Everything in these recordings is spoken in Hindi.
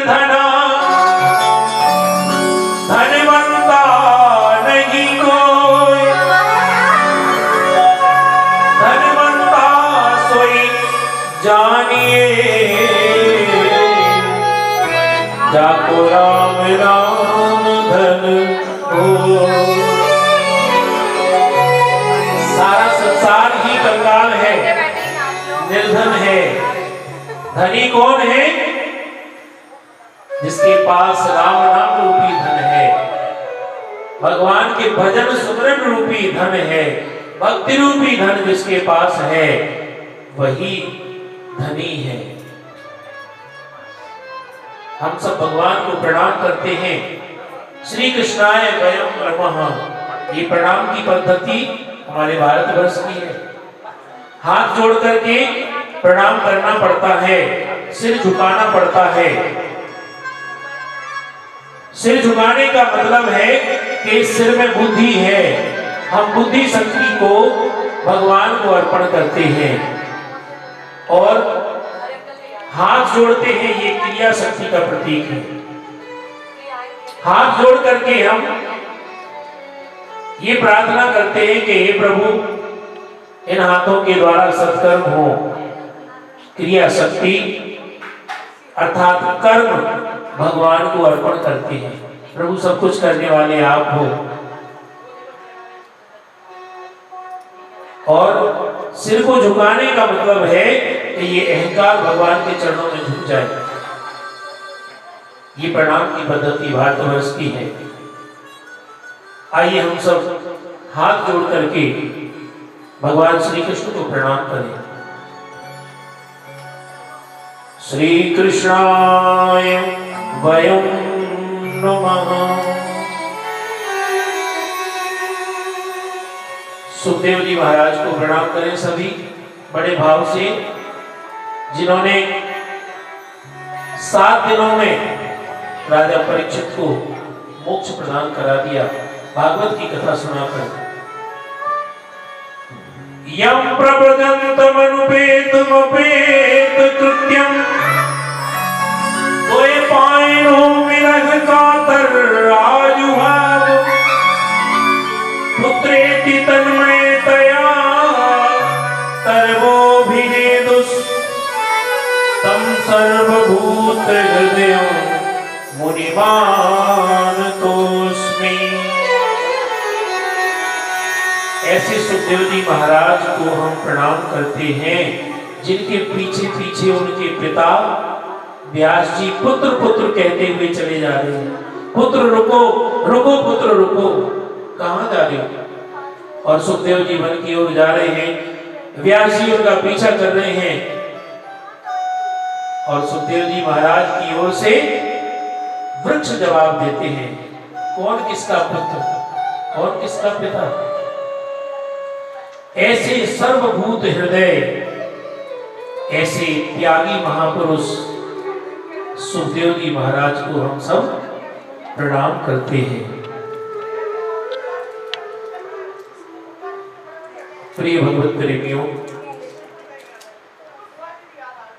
निर्धना धनवंता नहीं कोई, धनवंता सोई जानिए, जाको राम राम धन हो। सारा संसार ही कंगाल है, निर्धन है। धनी कौन है? जिसके पास राम नाम रूपी धन है, भगवान के भजन सुमरन रूपी धन है, भक्ति रूपी धन जिसके पास है वही धनी है। हम सब भगवान को प्रणाम करते हैं। श्री कृष्णाय वयम नमः, ये प्रणाम की पद्धति हमारे भारतवर्ष की है। हाथ जोड़ करके प्रणाम करना पड़ता है, सिर झुकाना पड़ता है। सिर झुकाने का मतलब है कि सिर में बुद्धि है, हम बुद्धि शक्ति को भगवान को अर्पण करते हैं। और हाथ जोड़ते हैं, ये क्रिया शक्ति का प्रतीक है। हाथ जोड़ करके हम ये प्रार्थना करते हैं कि हे प्रभु, इन हाथों के द्वारा सत्कर्म हो। क्रिया शक्ति अर्थात कर्म भगवान को अर्पण करते हैं। प्रभु सब कुछ करने वाले आप हो। और सिर को झुकाने का मतलब है कि ये अहंकार भगवान के चरणों में झुक जाए। ये प्रणाम की पद्धति भारतवर्ष की है। आइए हम सब हाथ जोड़ करके भगवान श्री कृष्ण को प्रणाम करें। श्री कृष्णाय वयम नमः। सुखदेव जी महाराज को प्रणाम करें सभी बड़े भाव से, जिन्होंने 7 दिनों में राजा परीक्षित को मोक्ष प्रदान करा दिया भागवत की कथा सुनाकर। यम प्रबदन्तमनुपेतमपेत कृत्यम तोय पायनो विरह कातर राजुभाव पुत्रेति तन्मयतया सर्वोभिनेदुस् तम सर्वभूत हृदयं मुनिमानतोस्मि। ऐसे सुखदेव जी महाराज को हम प्रणाम करते हैं, जिनके पीछे पीछे उनके पिता व्यास जी पुत्र पुत्र कहते हुए चले जा रहे हैं। पुत्र रुको, रुको पुत्र रुको, कहां जा रहे हो? और सुखदेव जी वन की ओर जा रहे हैं, व्यास जी उनका पीछा कर रहे हैं। और सुखदेव जी महाराज की ओर से वृक्ष जवाब देते हैं, कौन किसका पुत्र, कौन किसका पिता। ऐसे सर्वभूत हृदय, ऐसे त्यागी महापुरुष सुखदेव जी महाराज को हम सब प्रणाम करते हैं। प्रिय भगवत प्रेमियों,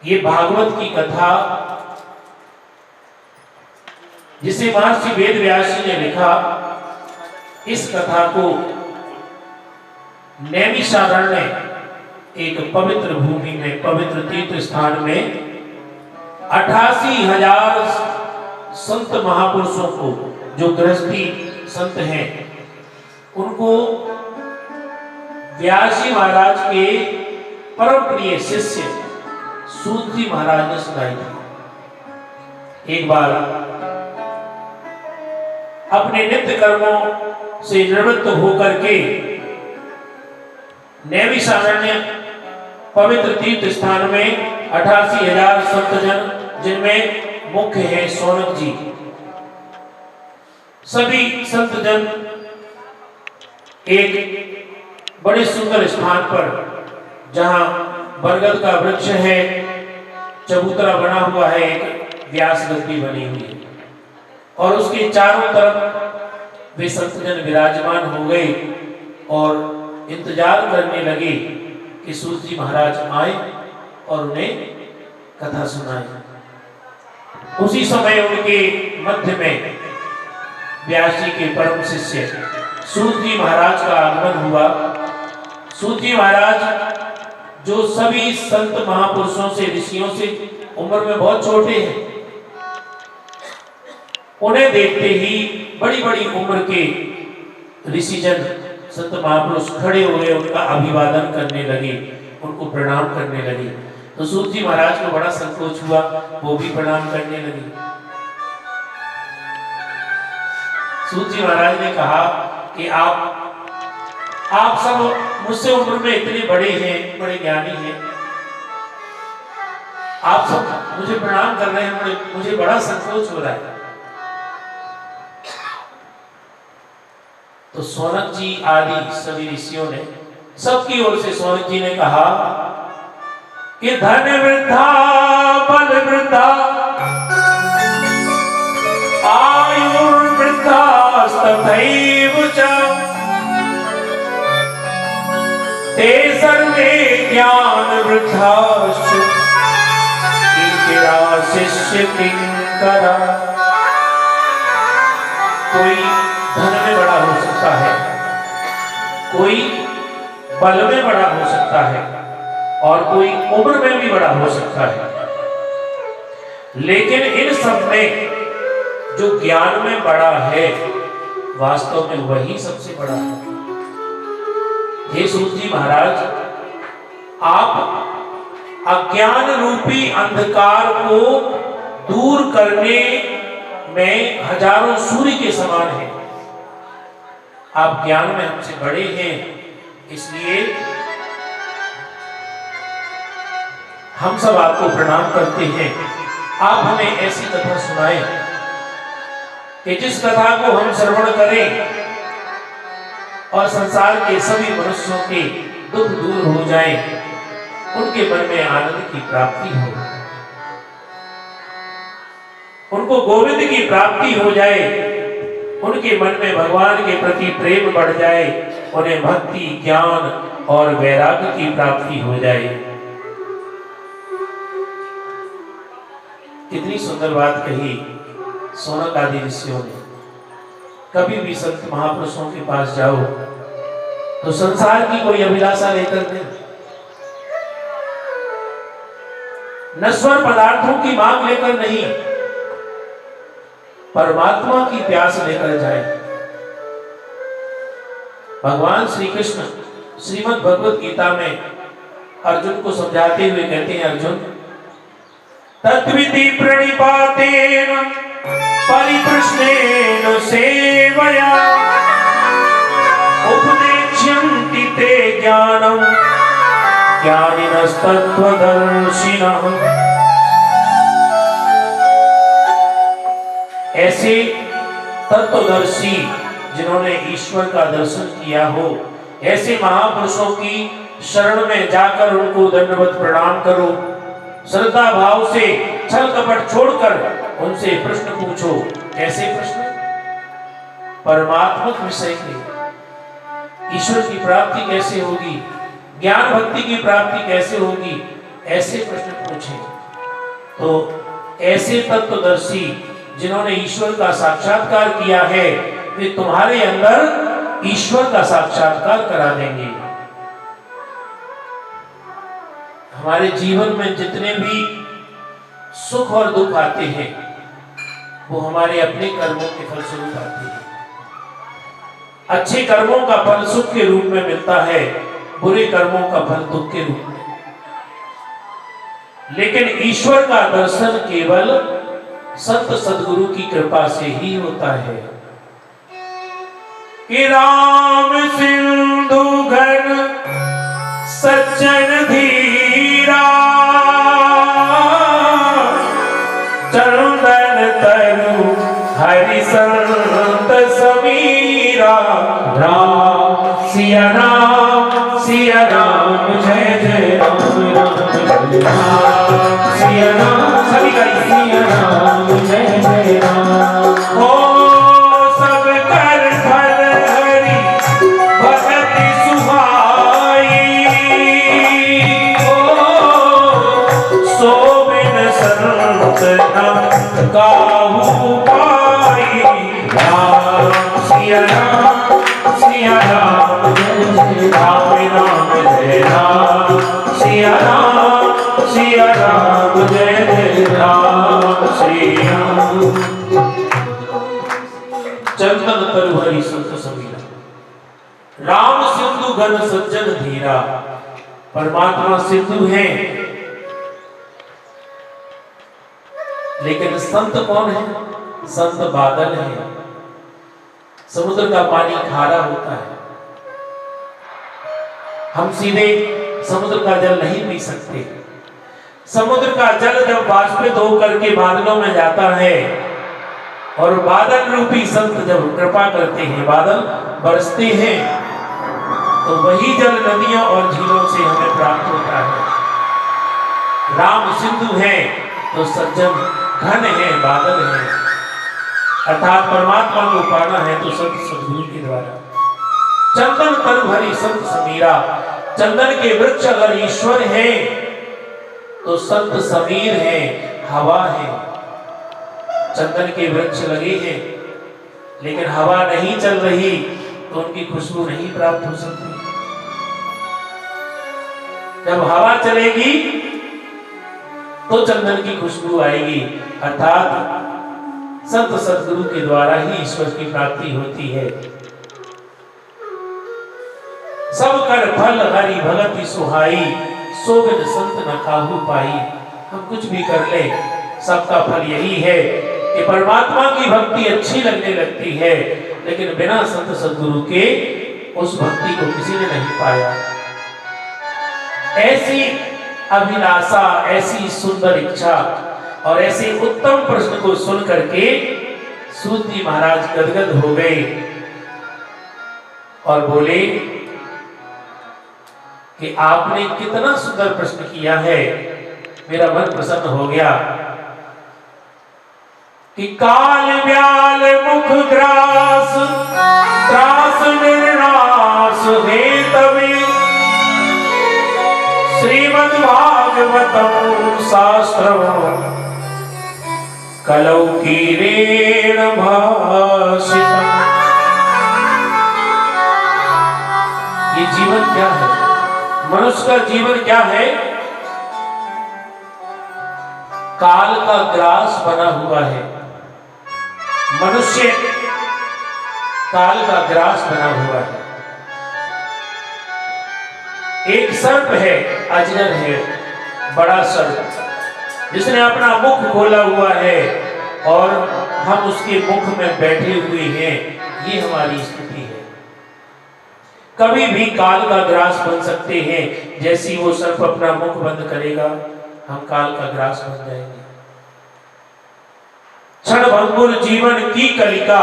ये भागवत की कथा जिसे महर्षि वेद व्यास जी ने लिखा, इस कथा को नैमिषारण्य एक पवित्र भूमि में, पवित्र तीर्थ स्थान में 88,000 संत महापुरुषों को, जो गृहस्थी संत हैं, उनको व्यास जी महाराज के परम प्रिय शिष्य सूत जी महाराज ने सुनाई थी। एक बार अपने नित्य कर्मों से निवृत्त होकर के नैमिषारण्य पवित्र तीर्थ स्थान में 88,000 संतजन, जिनमें मुख्य है शौनक जी, सभी संतजन एक बड़े सुंदर स्थान पर, जहां बरगद का वृक्ष है, चबूतरा बना हुआ है, एक व्यास गद्दी बनी हुई है, और उसके चारों तरफ वे संतजन विराजमान हो गए और इंतजार करने लगे कि सूत जी महाराज आए और उन्हें कथा सुनाए। उसी समय उनके मध्य में व्यास जी के परम शिष्य सूत जी महाराज का आगमन हुआ। सूत जी महाराज जो सभी संत महापुरुषों से, ऋषियों से उम्र में बहुत छोटे हैं, उन्हें देखते ही बड़ी बड़ी उम्र के ऋषिजन, संत महापुरुष खड़े हुए उनका अभिवादन करने लगे, उनको प्रणाम करने लगे। तो सूत जी महाराज को बड़ा संकोच हुआ, वो भी प्रणाम करने लगे। सूत जी महाराज ने कहा कि आप सब मुझसे उम्र में इतने बड़े हैं, बड़े ज्ञानी हैं, आप सब मुझे प्रणाम कर रहे हैं, मुझे बड़ा संकोच हो रहा है। तो सौनक जी आदि सभी ऋषियों ने, सबकी ओर से सौनक जी ने कहा कि धन वृद्धा बल वृद्धा आयुर्वृद्धा तथैव च ते सर्वे ज्ञान वृद्धाश्च किंकरा शिष्य किंकरा। कोई धन में बड़ा हो सकता है, कोई बल में बड़ा हो सकता है, और कोई उम्र में भी बड़ा हो सकता है, लेकिन इन सब में जो ज्ञान में बड़ा है वास्तव में वही सबसे बड़ा है। हे सूत जी महाराज, आप अज्ञान रूपी अंधकार को दूर करने में हजारों सूर्य के समान हैं। आप ज्ञान में हमसे बड़े हैं, इसलिए हम सब आपको प्रणाम करते हैं। आप हमें ऐसी कथा सुनाएं कि जिस कथा को हम श्रवण करें और संसार के सभी मनुष्यों के दुख दूर हो जाए, उनके मन में आनंद की प्राप्ति हो, उनको गोविंद की प्राप्ति हो जाए, उनके मन में भगवान के प्रति प्रेम बढ़ जाए, उन्हें भक्ति, ज्ञान और वैराग्य की प्राप्ति हो जाए। कितनी सुंदर बात कही सौनक आदि ऋषियों ने। कभी भी संत महापुरुषों के पास जाओ तो संसार की कोई अभिलाषा लेकर नहीं, नश्वर पदार्थों की मांग लेकर नहीं, परमात्मा की प्यास लेकर जाए। भगवान श्री कृष्ण श्रीमद् भगवत गीता में अर्जुन को समझाते हुए कहते हैं, अर्जुन तद्विति प्रणिपातेन परिप्रश्नेन सेवया उपदेक्ष्यन्ति ते ज्ञानम् ज्ञानिनस्तत्त्वदर्शिनः। ऐसे तत्वदर्शी जिन्होंने ईश्वर का दर्शन किया हो, ऐसे महापुरुषों की शरण में जाकर उनको दंडवत प्रणाम करो। श्रद्धा भाव से छल कपट छोड़कर उनसे प्रश्न पूछो। कैसे प्रश्न? परमात्मक विषय के, ईश्वर की प्राप्ति कैसे होगी, ज्ञान भक्ति की प्राप्ति कैसे होगी, ऐसे प्रश्न पूछे। तो ऐसे तत्वदर्शी जिन्होंने ईश्वर का साक्षात्कार किया है, वे तुम्हारे अंदर ईश्वर का साक्षात्कार करा देंगे। हमारे जीवन में जितने भी सुख और दुख आते हैं वो हमारे अपने कर्मों के फलस्वरूप आते हैं। अच्छे कर्मों का फल सुख के रूप में मिलता है, बुरे कर्मों का फल दुख के रूप में। लेकिन ईश्वर का दर्शन केवल संत सद्गुरु की कृपा से ही होता है। कि राम सिंधु घन सज्जन धीरा चंदन तरु हरि संत समीरा। राम सिया राम जय जय राम राम सिया राम। सभी का सिया राम जय जय राम। हो सब कर फल हरि भगति सुहाई। हो सो बिन संत काहू पाई। राम सिया राम सिया राम जय राम राम जय राम सिया राम जय राम श्री राम। चंदन तरु हरि संत समीरा, राम सिंधु घन सज्जन धीरा। परमात्मा सिंधु है, लेकिन संत कौन है? संत बादल है। समुद्र का पानी खारा होता है, हम सीधे समुद्र का जल नहीं पी सकते। समुद्र का जल जब बाष्पित होकर के बादलों में जाता है और बादल रूपी संत जब कृपा करते हैं, बादल बरसते हैं, तो वही जल नदियों और झीलों से हमें प्राप्त होता है। राम सिंधु है तो सज्जन घन है, बादल है, अर्थात परमात्मा को पाना है तो संत सद्गुरु के द्वारा। चंदन तरु हरि संत समीरा, चंदन के वृक्ष अगर ईश्वर है तो संत समीर है, हवा है। चंदन के वृक्ष लगे हैं लेकिन हवा नहीं चल रही तो उनकी खुशबू नहीं प्राप्त हो सकती। जब हवा चलेगी तो चंदन की खुशबू आएगी, अर्थात संत सद्गुरु के द्वारा ही ईश्वर की प्राप्ति होती है। सब कर फल हरि भगति सुहाई, सो बिन संत न काहू पाई। हम कुछ भी कर ले, सबका फल यही है कि परमात्मा की भक्ति अच्छी लगने लगती है, लेकिन बिना संत सद्गुरु के उस भक्ति को किसी ने नहीं पाया। ऐसी अभिलाषा, ऐसी सुंदर इच्छा और ऐसे उत्तम प्रश्न को सुन करके सूत जी महाराज गदगद हो गए और बोले कि आपने कितना सुंदर प्रश्न किया है, मेरा मन प्रसन्न हो गया। कि काल व्याल मुख ग्रास, त्रास निर्नाश हे तवे, श्रीमद् भागवतम शास्त्रम कलौ कीरेण भाषितम्। ये जीवन क्या है? मनुष्य का जीवन क्या है? काल का ग्रास बना हुआ है। मनुष्य काल का ग्रास बना हुआ है। एक सर्प है, अजगर है, बड़ा सर्प, जिसने अपना मुख खोला हुआ है और हम उसके मुख में बैठे हुए हैं। ये हमारी स्थिति है। कभी भी काल का ग्रास बन सकते हैं। जैसी वो सर्प अपना मुख बंद करेगा, हम काल का ग्रास बन जाएंगे। क्षण भंगुर जीवन की कलिका,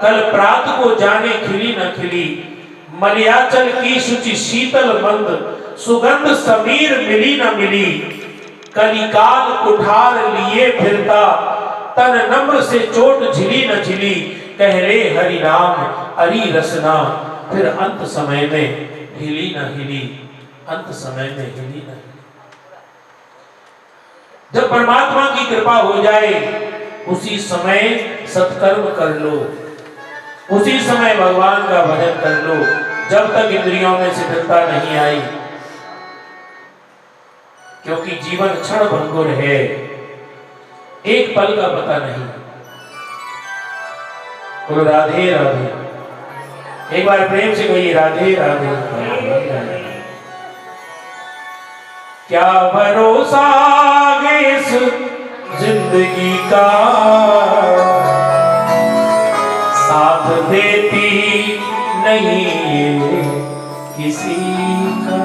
कल प्रात को जाने खिली न खिली। मलयाचल की शुचि शीतल मंद, सुगंध समीर मिली न मिली। कलिकाल कुठार लिए फिरता, तन नम्र से चोट झिली न झिली। कह रे हरि नाम हरि रसना, फिर अंत समय में हिली न हिली। अंत समय में हिली न हिली। जब परमात्मा की कृपा हो जाए उसी समय सत्कर्म कर लो, उसी समय भगवान का भजन कर लो, जब तक इंद्रियों में शिथिलता नहीं आई। क्योंकि जीवन क्षण भंगुर है, एक पल का पता नहीं। बोलो राधे राधे। एक बार प्रेम से कहिए राधे राधे। क्या भरोसा है इस जिंदगी का, साथ देती नहीं ये किसी का।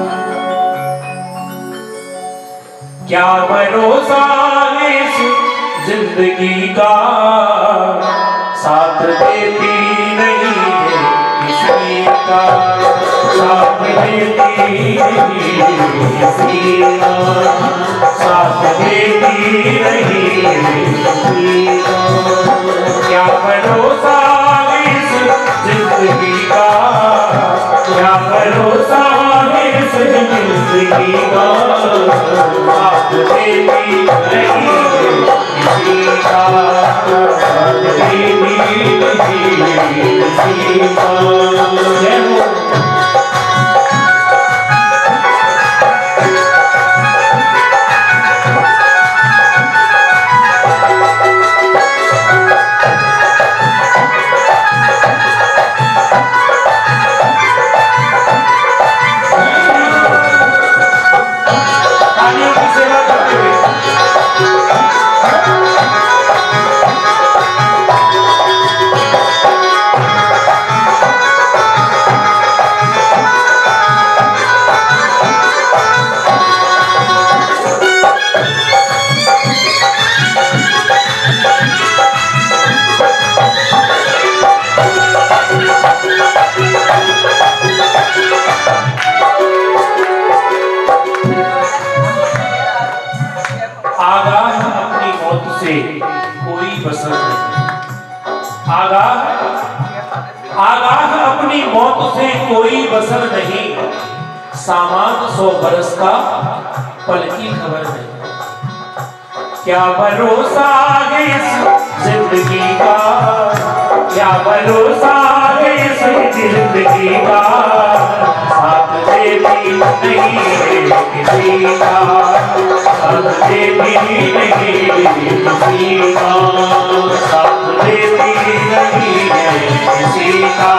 क्या भरोसा है इस जिंदगी का, साथ देती नहीं है किसी का। साथ देती नहीं किसी का, साथ देती नहीं किसी का। क्या भरोसा इस जिंदगी का, क्या भरोसा इस जिंदगी का, साथ देती नहीं किसी का। से कोई बसर नहीं। आगाह अपनी मौत से कोई बसर नहीं, सामान 100 बरस का पल की खबर नहीं। क्या भरोसा है इस जिंदगी का, क्या भरोसा है इस जिंदगी का, साथ देती नहीं है किसी का, साथ देती नहीं किसी का, साथ देती नहीं है किसी का,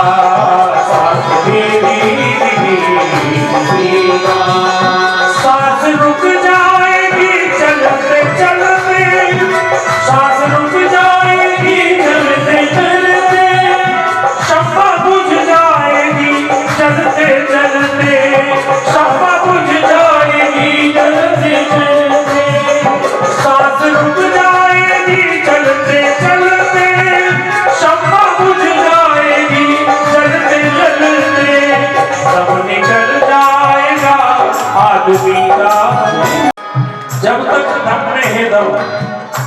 साथ देती नहीं किसी का। सांस रुक जाएगी चलते चलते, सांस रुक जाएगी चलते चलते, शम्मा बुझ जाएगी चलते चलते, शम्मा बुझ जाएगी चलते चलते, सांस रुक जाएगी चलते चलते, शम्मा बुझ जाएगी चलते चलते, सब निकल जाएगा आदमी का। जब तक दम में है दम,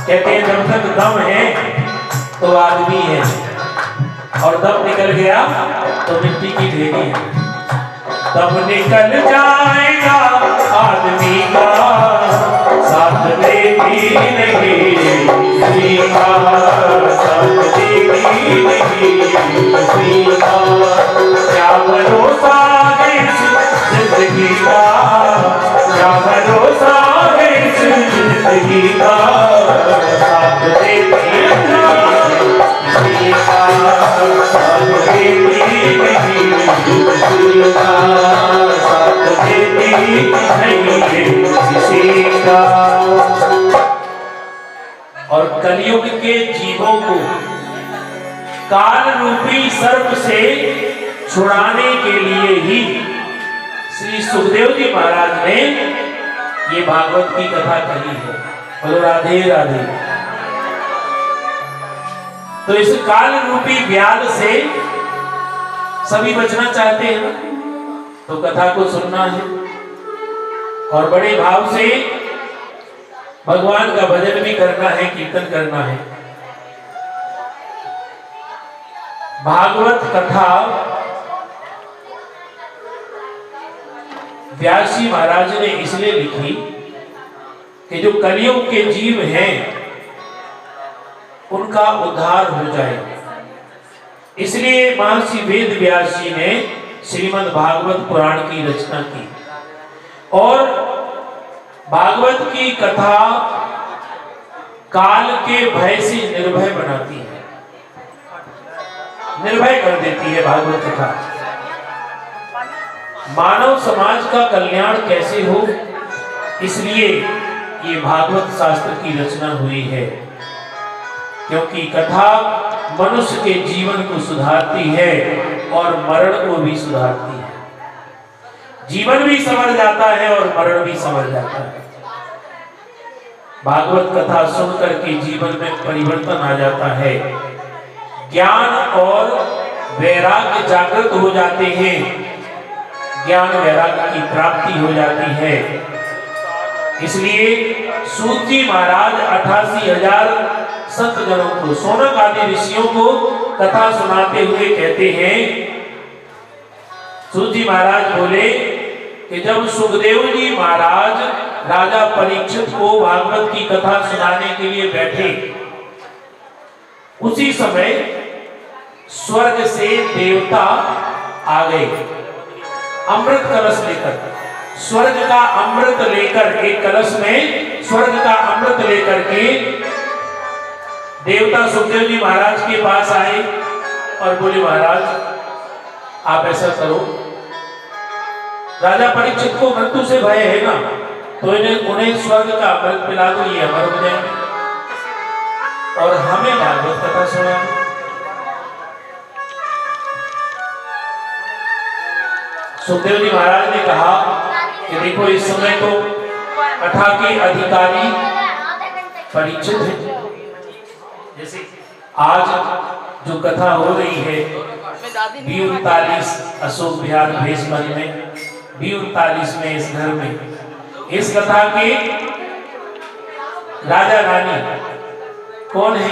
कहते हैं जब तक दम है तो आदमी है, और दम निकल गया तो मिट्टी की ढेरी है। दम निकल जाएगा आदमी का, साथ देती नहीं किसी का, साथ देती नहीं किसी का। क्या भरोसा है इस जिंदगी का, क्या भरोसा है इस जिंदगी का, साथ देती नहीं किसी का, साथ देती नहीं किसी का, साथ देती नहीं किसी का। और कलयुग के जीवों को काल रूपी सर्प से छुड़ाने के लिए ही श्री सुखदेव जी महाराज ने ये भागवत की कथा कही है। बोलो राधे राधे। तो इस काल रूपी व्याध से सभी बचना चाहते हैं ना, तो कथा को सुनना है और बड़े भाव से भगवान का भजन भी करना है, कीर्तन करना है। भागवत कथा व्यास जी महाराज ने इसलिए लिखी कि जो कलयुग के जीव हैं उनका उद्धार हो जाए। इसलिए महर्षि वेद व्यास जी ने श्रीमद् भागवत पुराण की रचना की और भागवत की कथा काल के भय से निर्भय बनाती है, निर्भय कर देती है। भागवत कथा मानव समाज का कल्याण कैसे हो, इसलिए ये भागवत शास्त्र की रचना हुई है, क्योंकि कथा मनुष्य के जीवन को सुधारती है और मरण को भी सुधारती है। जीवन भी संवर जाता है और मरण भी संवर जाता है। भागवत कथा सुनकर के जीवन में परिवर्तन आ जाता है, ज्ञान और वैराग्य जागृत हो जाते हैं, ज्ञान वैराग्य की प्राप्ति हो जाती है। इसलिए सूत जी महाराज 88,000 संत जनों को, सोनक आदि ऋषियों को कथा सुनाते हुए कहते हैं, सूत जी महाराज बोले कि जब सुखदेव जी महाराज राजा परीक्षित को भागवत की कथा सुनाने के लिए बैठे, उसी समय स्वर्ग से देवता आ गए अमृत कलश लेकर। स्वर्ग का अमृत लेकर, एक कलश में स्वर्ग का अमृत लेकर के देवता सुखदेव जी महाराज के पास आए और बोले, महाराज आप ऐसा करो, राजा परीक्षित को मृत्यु से भय है ना, तो उन्हें स्वर्ग का अमृत पिला दो, ये अमर हो जाएंगे और हमें भागवत कथा सुना। सुखदेव जी महाराज ने कहा कि देखो, इस समय तो कथा के अधिकारी परीक्षित है। जैसे आज जो कथा हो रही है B39 अशोक विहार भेषवन में, B39 में, इस घर में, इस कथा के राजा रानी कौन है?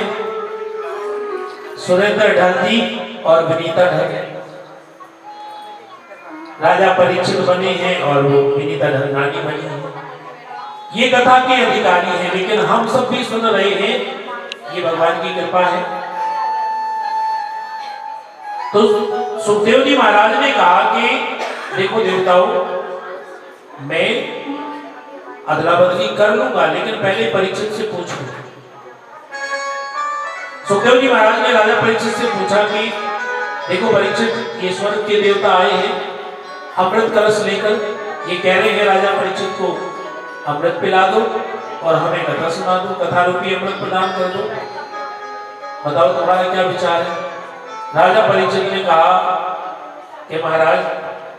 सुरेंद्र ढल जी और विनीता ढल राजा परीक्षित बने हैं और वो विनीता ढल रानी बनी है। ये कथा के अधिकारी हैं, लेकिन हम सब भी सुन रहे हैं, ये भगवान की कृपा है। तो सुखदेव जी महाराज ने कहा कि देखो देवताओं, मैं अदला बदली कर लूंगा, लेकिन पहले परीक्षित से पूछूं। सुखदेव जी महाराज ने राजा परीक्षित से पूछा कि देखो परीक्षित, ये स्वर्ग के देवता आए हैं अमृत कलश लेकर, ये कह रहे हैं राजा परीक्षित को अमृत पिला दो और हमें कथा सुना दो, कथा रूपी अमृत प्रदान कर दो। बताओ तुम्हारा क्या विचार है? राजा परीक्षित ने कहा कि महाराज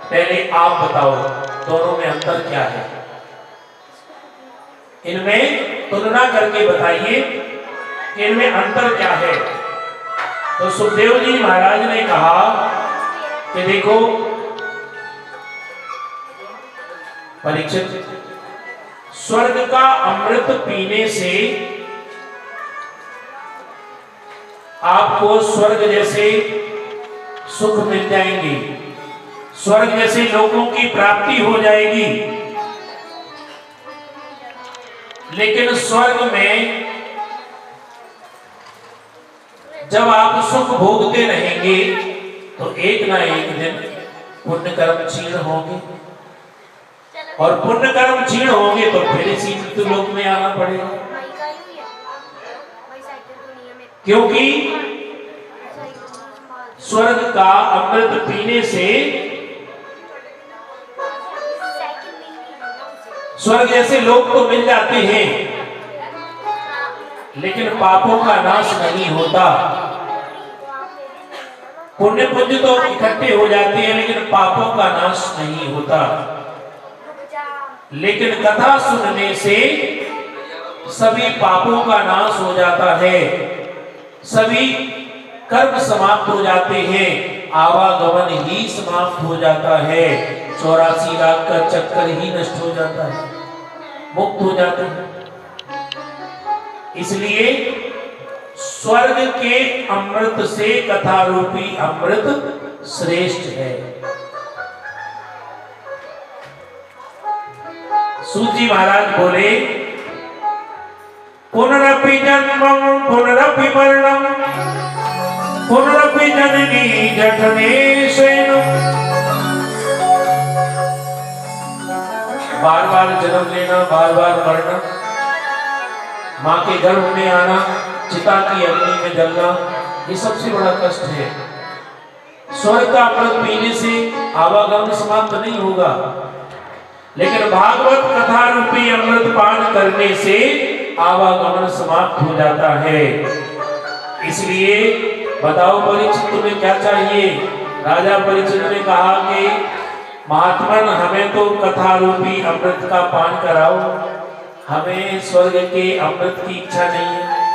पहले आप बताओ दोनों में अंतर क्या है, इनमें तुलना करके बताइए कि इनमें अंतर क्या है। तो सुखदेव जी महाराज ने कहा कि देखो परीक्षित, स्वर्ग का अमृत पीने से आपको स्वर्ग जैसे सुख मिल जाएंगे, स्वर्ग जैसे लोगों की प्राप्ति हो जाएगी। लेकिन स्वर्ग में जब आप सुख भोगते रहेंगे तो एक ना एक दिन पुण्य कर्म क्षीण होंगे, और पुण्य कर्म क्षीण होंगे तो फिर इसी मृत्यु लोक में आना पड़ेगा। क्योंकि स्वर्ग का अमृत पीने से स्वर्ग जैसे लोग तो मिल जाते हैं, लेकिन पापों का नाश नहीं होता। पुण्य पुण्य तो इकट्ठे हो जाते हैं, लेकिन पापों का नाश नहीं होता। लेकिन कथा सुनने से सभी पापों का नाश हो जाता है, सभी कर्म समाप्त हो जाते हैं, आवागमन ही समाप्त हो जाता है, 84 लाख का चक्कर ही नष्ट हो जाता है, मुक्त हो जाते हैं। इसलिए स्वर्ग के अमृत से कथा रूपी अमृत श्रेष्ठ है। सूत जी महाराज बोले, पुनरपि जन्मं पुनरपि मरणं पुनरपि जननी जठरेषु। बार बार जन्म लेना, बार बार मरना, माँ के गर्भ में आना, चिता की अग्नि में जलना, ये सबसे बड़ा कष्ट है। स्वर्ग का अमृत पीने से आवागमन समाप्त नहीं होगा, लेकिन भागवत कथा रूपी अमृत पान करने से आवागमन समाप्त हो जाता है। इसलिए बताओ परीक्षित, तुम्हें क्या चाहिए? राजा परीक्षित ने कहा कि महात्मन, हमें तो कथा रूपी अमृत का पान कराओ, हमें स्वर्ग के अमृत की इच्छा नहीं है।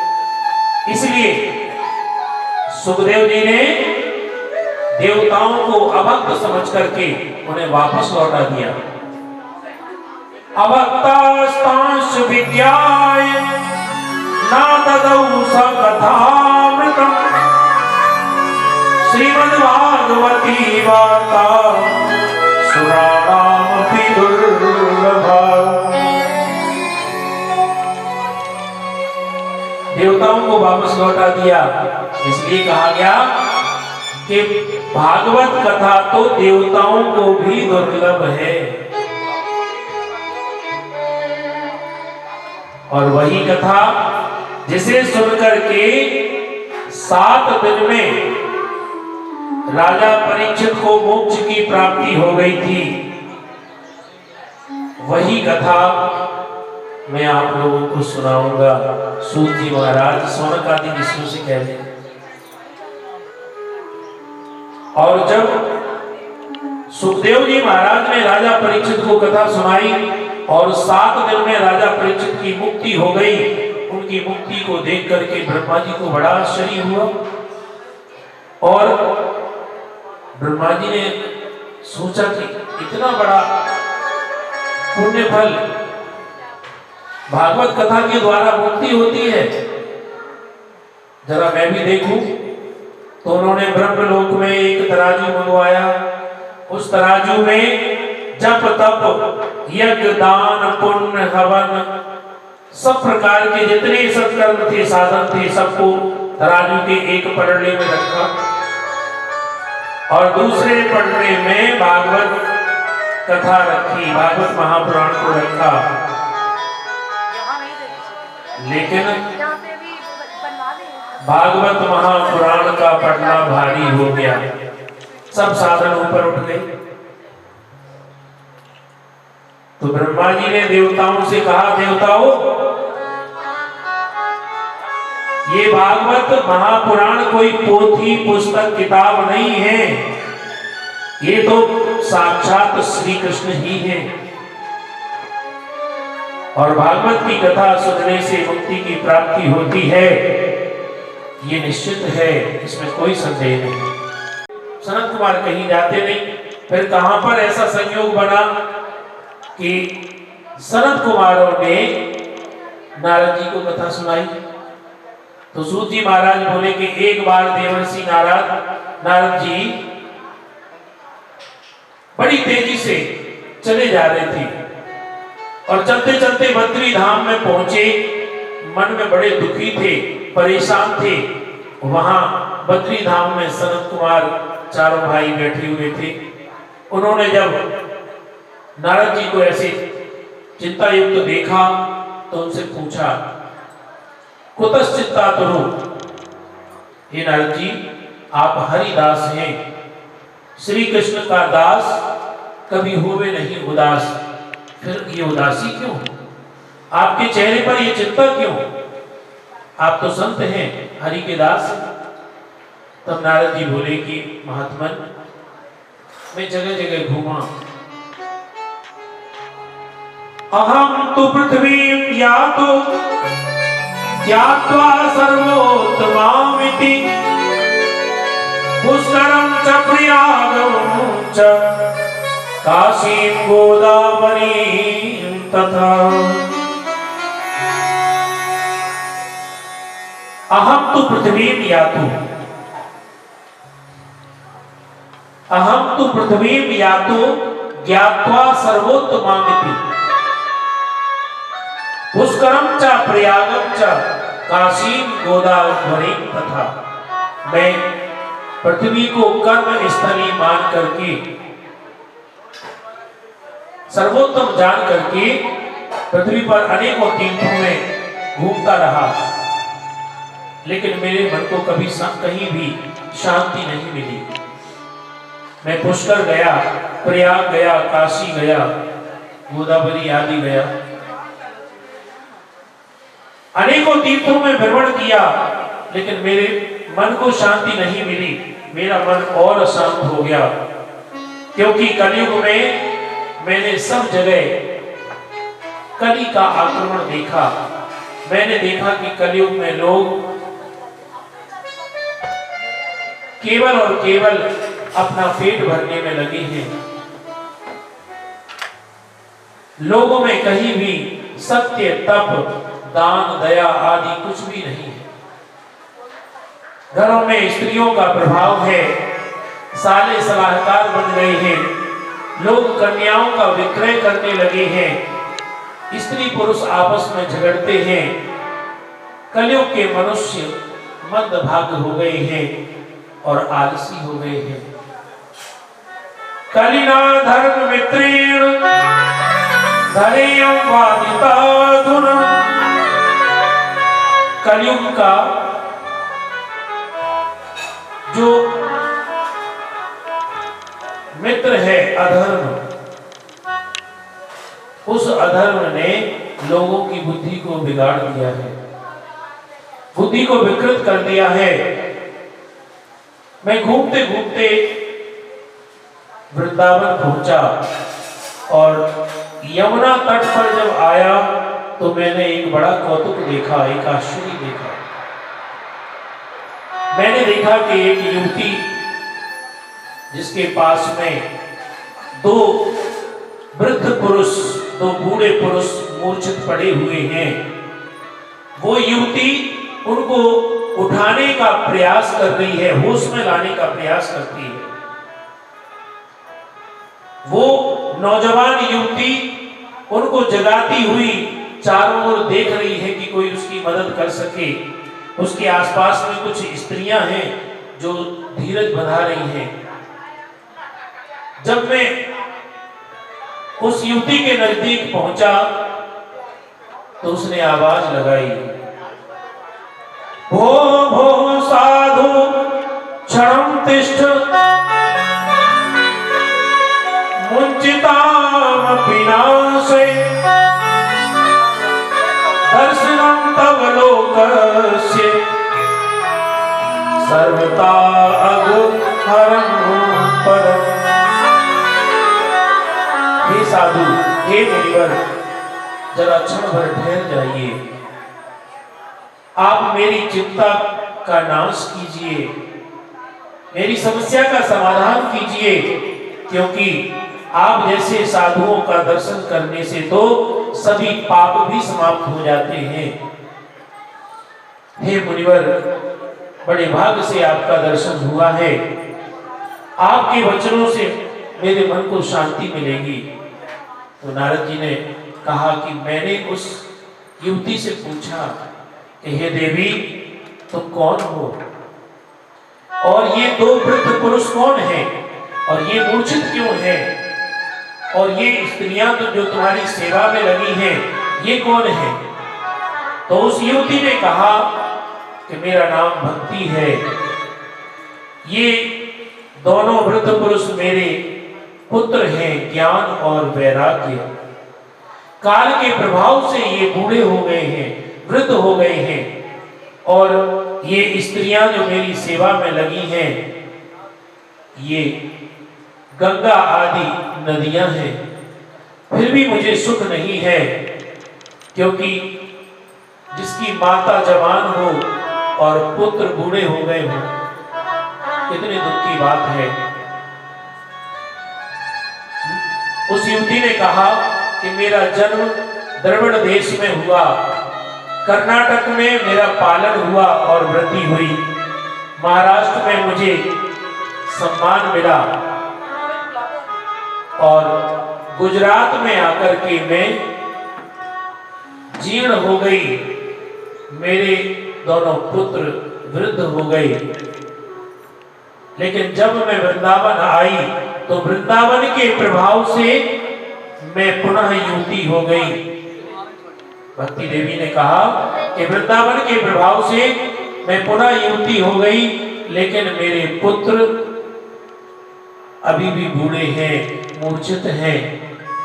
इसलिए सुखदेव जी ने देवताओं को अभक्त समझ करके उन्हें वापस लौटा दिया। अभक्तास्तांश विद्याय ना ददौ स कथामृतम् श्रीमद्भागवती वार्ता सुराणामपि दुर्लभा। देवताओं को वापस लौटा दिया। इसलिए कहा गया कि भागवत कथा तो देवताओं को भी दुर्लभ है, और वही कथा जिसे सुनकर के 7 दिन में राजा परीक्षित को मोक्ष की प्राप्ति हो गई थी, वही कथा मैं आप लोगों को सुनाऊंगा। सूत जी महाराज सौनक आदि ऋषियों से कह रहे। और जब सुखदेव जी महाराज ने राजा परीक्षित को कथा सुनाई और 7 दिन में राजा परीक्षित की मुक्ति हो गई, उनकी मुक्ति को देख करके ब्रह्मा जी को बड़ा आश्चर्य हुआ। और ब्रह्मा जी ने सोचा कि इतना बड़ा पुण्य फल भागवत कथा के द्वारा मुक्ति होती है, जरा मैं भी देखूं। तो उन्होंने ब्रह्मलोक में एक तराजू मंगवाया। उस तराजू में जप तप यज्ञ दान पुण्य हवन सब प्रकार के जितने सत्कर्म थे साधन थे सबको तराजू के एक पलड़े में रखा और दूसरे पलड़े में भागवत कथा रखी, भागवत महापुराण को रखा। लेकिन भागवत महापुराण का पढ़ना भारी हो गया, सब साधन ऊपर उठ गए। तो ब्रह्मा जी ने देवताओं से कहा, देवताओं ये भागवत महापुराण कोई पोथी पुस्तक किताब नहीं है, ये तो साक्षात श्री कृष्ण ही है और भागवत की कथा सुनने से मुक्ति की प्राप्ति होती है, ये निश्चित है, इसमें कोई संदेह नहीं। सनत कुमार कहीं जाते नहीं। फिर कहां पर ऐसा संयोग बना कि सनत कुमारों ने नारद जी को कथा सुनाई। तो सूत जी महाराज बोले कि एक बार देवर्षि नारद जी बड़ी तेजी से चले जा रहे थे और चलते चलते बद्री धाम में पहुंचे। मन में बड़े दुखी थे, परेशान थे। वहां बद्री धाम में सनत कुमार चारों भाई बैठे हुए थे। उन्होंने जब नारद जी को ऐसे चिंता युक्त देखा तो उनसे पूछा, कुतश्चित्ता तुरु, हे नारद जी आप हरिदास हैं, श्री कृष्ण का दास कभी होवे नहीं उदास, फिर ये उदासी क्यों? आपके चेहरे पर ये चिंता क्यों? आप तो संत हैं, हरि के दास। तब नारद जी बोले कि महात्मन मैं जगह जगह घूमा, अहम तो पृथ्वी या तो ज्ञात्वा सर्वोत्तमामिति पुष्करम च प्रयागम च काशीं गोदावरीं तथा। अहम तो पृथ्वी यातु, अहम तो पृथ्वी यातु ज्ञात्वा सर्वोत्तमामिति पुष्करम च प्रयागम च काशीं गोदावरीं तथा। मैं पृथ्वी को कर्म स्थली मान करके सर्वोत्तम जान करके पृथ्वी पर अनेकों तीर्थों में घूमता रहा, लेकिन मेरे मन को कभी कहीं भी शांति नहीं मिली। मैं पुष्कर गया, प्रयाग गया, काशी गया, गोदावरी आदि गया, अनेकों तीर्थों में भ्रमण किया, लेकिन मेरे मन को शांति नहीं मिली। मेरा मन और अशांत हो गया, क्योंकि कलयुग में मैंने सब जगह कली का आक्रमण देखा। मैंने देखा कि कलयुग में लोग केवल और केवल अपना पेट भरने में लगे हैं। लोगों में कहीं भी सत्य, तप, दान, दया आदि कुछ भी नहीं है। घरों में स्त्रियों का प्रभाव है, साले सलाहकार बन गए हैं, लोग कन्याओं का विक्रय करने लगे हैं, स्त्री पुरुष आपस में झगड़ते हैं। कलयुग के मनुष्य मंदभाग्य हो गए हैं और आलसी हो गए हैं। कलिना धर्म मित्रेण धरेयं वादिताधुना। कलयुग का जो मित्र है अधर्म, उस अधर्म ने लोगों की बुद्धि को बिगाड़ दिया है, बुद्धि को विकृत कर दिया है। मैं घूमते घूमते वृंदावन पहुंचा और यमुना तट पर जब आया तो मैंने एक बड़ा कौतुक देखा, एक आश्चर्य देखा। मैंने देखा कि एक युवती जिसके पास में दो वृद्ध पुरुष, दो बूढ़े पुरुष मूर्छित पड़े हुए हैं, वो युवती उनको उठाने का प्रयास कर रही है, होश में लाने का प्रयास करती है। वो नौजवान युवती उनको जगाती हुई चारों ओर देख रही है कि कोई उसकी मदद कर सके। उसके आसपास में कुछ स्त्रियां हैं जो धीरज बंधा रही हैं। जब मैं उस युवती के नजदीक पहुंचा तो उसने आवाज लगाई, भो भो साधु क्षणं तिष्ठ मुञ्चितामपि नाशे दर्शनं तव लोकस्य सर्वथा अघहरं परम्। हे साधु, हे मुनिवर, जरा क्षण भर ठहर जाइए। आप मेरी चिंता का नाश कीजिए, मेरी समस्या का समाधान कीजिए, क्योंकि आप जैसे साधुओं का दर्शन करने से तो सभी पाप भी समाप्त हो जाते हैं। हे मुनिवर, बड़े भाग्य से आपका दर्शन हुआ है। आपके वचनों से मेरे मन को शांति मिलेगी। तो नारद जी ने कहा कि मैंने उस युवती से पूछा कि हे देवी, तुम कौन हो और ये दो वृद्ध पुरुष कौन हैं और ये मूर्छित क्यों हैं और ये स्त्रियां तो जो तुम्हारी सेवा में लगी हैं ये कौन है? तो उस युवती ने कहा कि मेरा नाम भक्ति है। ये दोनों वृद्ध पुरुष मेरे पुत्र हैं, ज्ञान और वैराग्य। काल के प्रभाव से ये बूढ़े हो गए हैं, वृद्ध हो गए हैं, और ये स्त्रियां जो मेरी सेवा में लगी हैं ये गंगा आदि नदियां हैं। फिर भी मुझे सुख नहीं है, क्योंकि जिसकी माता जवान हो और पुत्र बूढ़े हो गए हों, कितने दुख की बात है। उस युवती ने कहा कि मेरा जन्म द्रविड़ देश में हुआ, कर्नाटक में मेरा पालन हुआ और वृद्धि हुई, महाराष्ट्र में मुझे सम्मान मिला और गुजरात में आकर के मैं जीर्ण हो गई, मेरे दोनों पुत्र वृद्ध हो गए। लेकिन जब मैं वृंदावन आई तो वृंदावन के प्रभाव से मैं पुनः युवती हो गई। भक्ति देवी ने कहा कि वृंदावन के प्रभाव से मैं पुनः युवती हो गई, लेकिन मेरे पुत्र अभी भी बूढ़े हैं, मूर्छित हैं,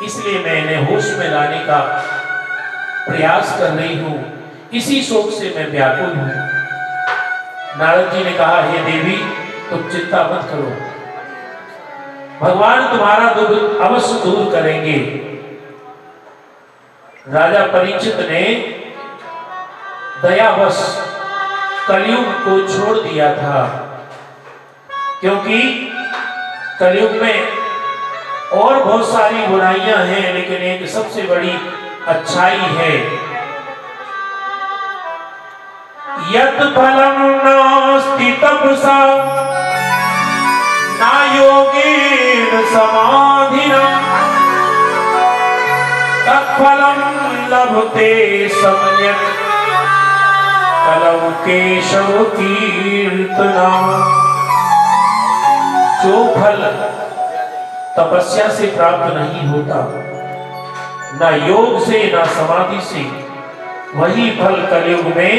इसलिए मैं इन्हें होश में लाने का प्रयास कर रही हूं। इसी शोक से मैं व्याकुल हूं। नारद जी ने कहा, हे देवी, तुम चिंता मत करो, भगवान तुम्हारा दुख अवश्य दूर करेंगे। राजा परीक्षित ने दयावश कलयुग को छोड़ दिया था, क्योंकि कलयुग में और बहुत सारी बुराइयां हैं, लेकिन एक सबसे बड़ी अच्छाई है। यत् फलं नास्ति तपसा न योगेन समाधिना तत्फलं लभते सम्यक् कलौ केशव कीर्तना। जो फल तपस्या से प्राप्त नहीं होता, ना योग से ना समाधि से, वही फल कलयुग में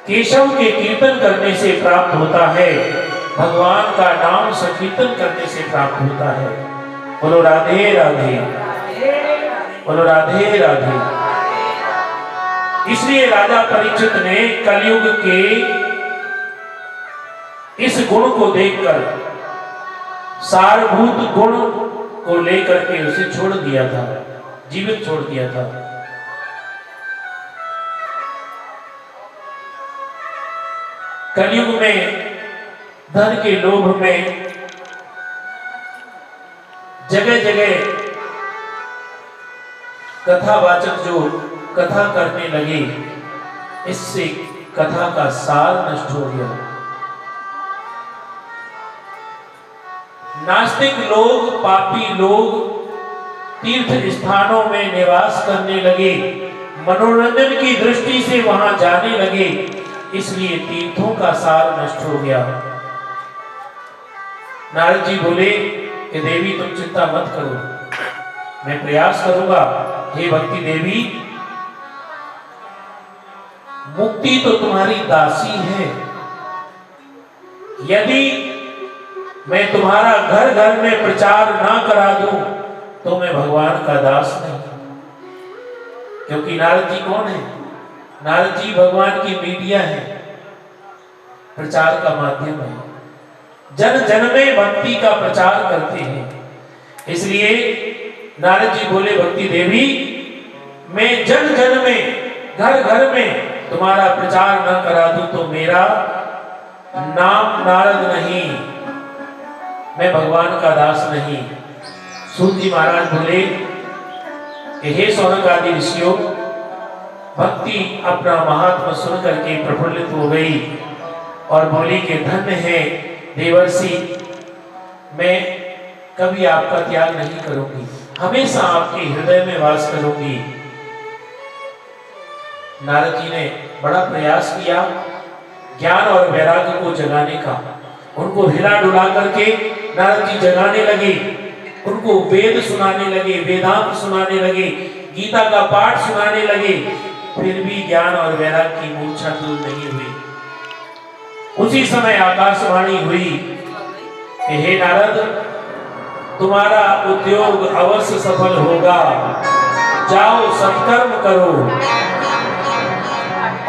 केशव के कीर्तन करने से प्राप्त होता है, भगवान का नाम संकीर्तन करने से प्राप्त होता है। बोलो राधे राधे, बोलो राधे राधे। इसलिए राजा परीक्षित ने कलयुग के इस गुण को देखकर, सारभूत गुण को लेकर के उसे छोड़ दिया था, जीवित छोड़ दिया था। कलयुग में धन के लोभ में जगह जगह कथावाचक जो कथा करने लगे, इससे कथा का सार नष्ट हो गया। नास्तिक लोग, पापी लोग तीर्थ स्थानों में निवास करने लगे, मनोरंजन की दृष्टि से वहां जाने लगे, इसलिए तीर्थों का सार नष्ट हो गया। नारद जी बोले कि देवी तुम चिंता मत करो, मैं प्रयास करूंगा। हे भक्ति देवी, मुक्ति तो तुम्हारी दासी है, यदि मैं तुम्हारा घर घर में प्रचार ना करा दूं तो मैं भगवान का दास नहीं। क्योंकि नारद जी कौन है? नारद जी भगवान की मीडिया है, प्रचार का माध्यम है, जन जन में भक्ति का प्रचार करते हैं। इसलिए नारद जी बोले भक्ति देवी, मैं जन जन में, घर घर में तुम्हारा प्रचार न करा दूं तो मेरा नाम नारद नहीं, मैं भगवान का दास नहीं। सूत जी महाराज बोले कि हे शौनक आदि ऋषियों, भक्ति अपना महात्मा सुन करके प्रफुल्लित हो गई और बोली कि धन्य है देवर्षि, मैं कभी आपका त्याग नहीं करूंगी, हमेशा आपके हृदय में वास करूंगी। नारद जी ने बड़ा प्रयास किया ज्ञान और वैराग्य को जगाने का, उनको हिला डुला करके नारद जी जगाने लगे, उनको वेद सुनाने लगे, वेदांत सुनाने लगे, गीता का पाठ सुनाने लगे, फिर भी ज्ञान और वैराग्य की मूर्छा दूर नहीं हुई। उसी समय आकाशवाणी हुई कि हे नारद, तुम्हारा उद्योग अवश्य सफल होगा, जाओ सत्कर्म करो।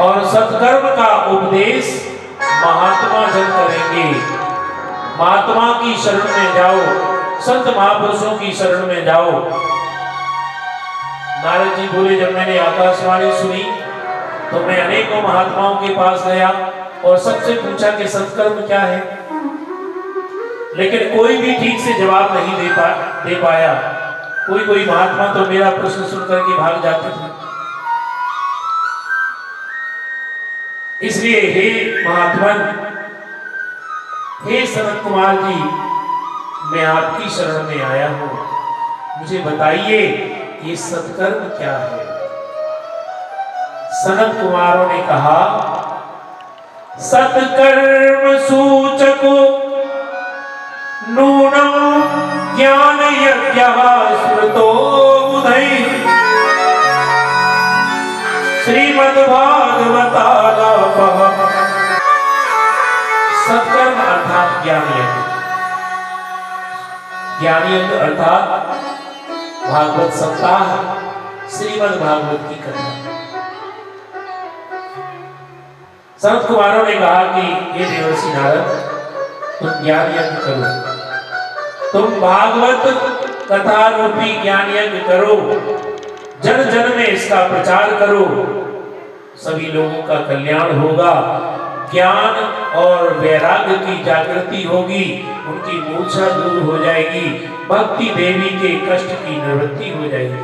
और सत्कर्म का उपदेश महात्मा जन करेंगे। महात्मा की शरण में जाओ, संत महापुरुषों की शरण में जाओ। नारद जी बोले जब मैंने आकाशवाणी सुनी तो मैं अनेकों महात्माओं के पास गया और सबसे पूछा कि सत्कर्म क्या है, लेकिन कोई भी ठीक से जवाब नहीं दे पाया। कोई महात्मा तो मेरा प्रश्न सुनकर के भाग जाते थे। इसलिए हे महात्मन, हे सनत कुमार जी, मैं आपकी शरण में आया हूं, मुझे बताइए ये सत्कर्म क्या है। सनत कुमारों ने कहा, सत्कर्म सूचको नूनम ज्ञान यज्ञः स्मृतो बुधैः श्रीमद्भागवतालापः। सत्कर्म अर्थात ज्ञान यज्ञ, ज्ञान यज्ञ अर्थात भागवत सप्ताह, श्रीमद् भागवत की कथा। संत कुमारों ने कहा कि ये देवर्षि नारद, तुम ज्ञान यज्ञ करो, तुम भागवत कथा रूपी ज्ञान यज्ञ करो, जन जन में इसका प्रचार करो, सभी लोगों का कल्याण होगा, ज्ञान और वैराग्य की जागृति होगी, उनकी मूर्छा दूर हो जाएगी, भक्ति देवी के कष्ट की निवृत्ति हो जाएगी।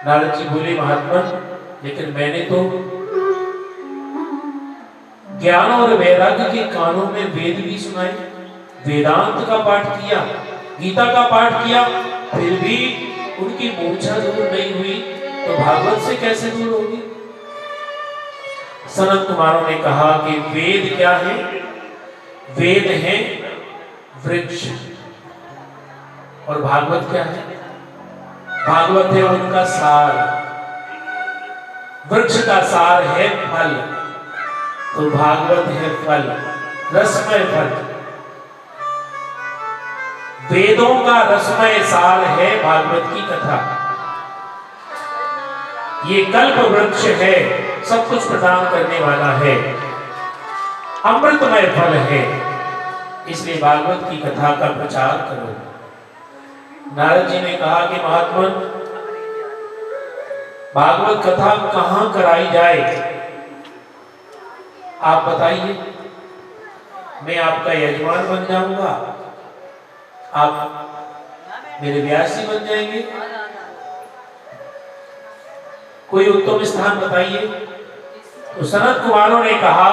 नारद जी बोले महात्मन, लेकिन मैंने तो ज्ञान और वैराग्य के कानों में वेद भी सुनाए, वेदांत का पाठ किया, गीता का पाठ किया, फिर भी उनकी मूर्छा दूर नहीं हुई, तो भागवत से कैसे दूर होगी। सनत कुमारों ने कहा कि वेद क्या है? वेद है वृक्ष, और भागवत क्या है? भागवत है उनका सार। वृक्ष का सार है फल, तो भागवत है फल, रसमय फल। वेदों का रसमय सार है भागवत की कथा। ये कल्प वृक्ष है, सब कुछ प्रदान करने वाला है, अमृतमय फल है, इसलिए भागवत की कथा का प्रचार करो। नारद जी ने कहा कि महात्मन, भागवत कथा कहां कराई जाए, आप बताइए, मैं आपका यजमान बन जाऊंगा, आप मेरे व्यासी बन जाएंगे, कोई उत्तम स्थान बताइए। तो सनत कुमारों ने कहा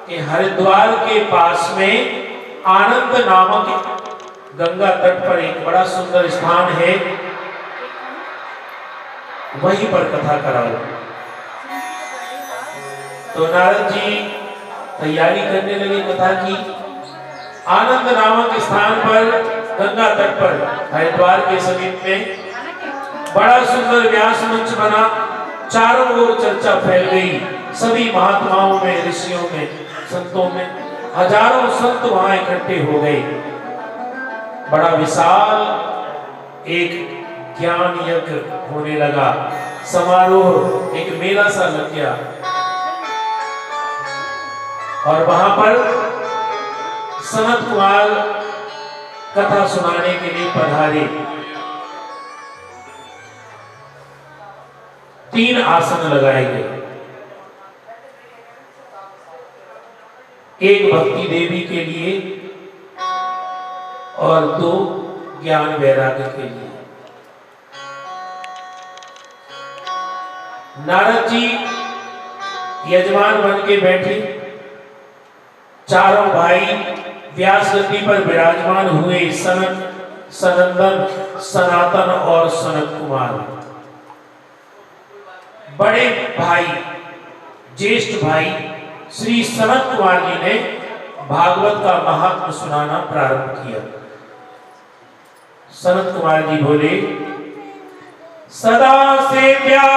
कि हरिद्वार के पास में आनंद नामक गंगा तट पर एक बड़ा सुंदर स्थान है, वहीं पर कथा कराओ। तो नारद जी तैयारी करने लगे कथा की। आनंद नामक स्थान पर गंगा तट पर हरिद्वार के समीप में बड़ा सुंदर व्यास मंच बना, चारों ओर चर्चा फैल गई। सभी महात्माओं में, ऋषियों में, संतों में हजारों संत वहां इकट्ठे हो गए। बड़ा विशाल एक ज्ञान यज्ञ होने लगा, समारोह, एक मेला सा लग गया। और वहां पर सनत कुमार कथा सुनाने के लिए पधारे। 3 आसन लगाए गए, एक भक्ति देवी के लिए और 2 ज्ञान वैराग्य के लिए। नारद जी यजमान बन के बैठे, चारों भाई व्यास गद्दी पर विराजमान हुए, सनत, सनंदन, सनातन और सनत कुमार। बड़े भाई, ज्येष्ठ भाई श्री सनत कुमार जी ने भागवत का महात्म सुनाना प्रारंभ किया। सनत कुमार जी बोले, सदा सेव्या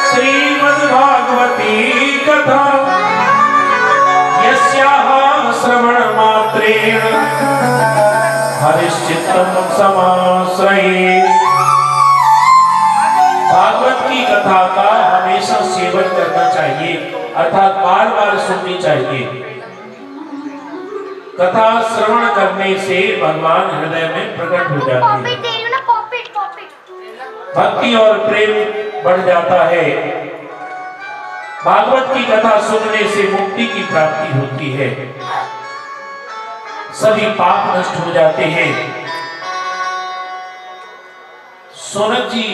श्रीमद् भागवती कथा, यस्याः श्रवण मात्रेण हरिश्चित्तम समाश्रये। भागवत की कथा का हमेशा सेवन करना चाहिए, अर्थात बार बार सुननी चाहिए। कथा श्रवण करने से भगवान हृदय में प्रकट हो जाते हैं, भक्ति और प्रेम बढ़ जाता है। भागवत की कथा सुनने से मुक्ति की प्राप्ति होती है, सभी पाप नष्ट हो जाते हैं। सोनक जी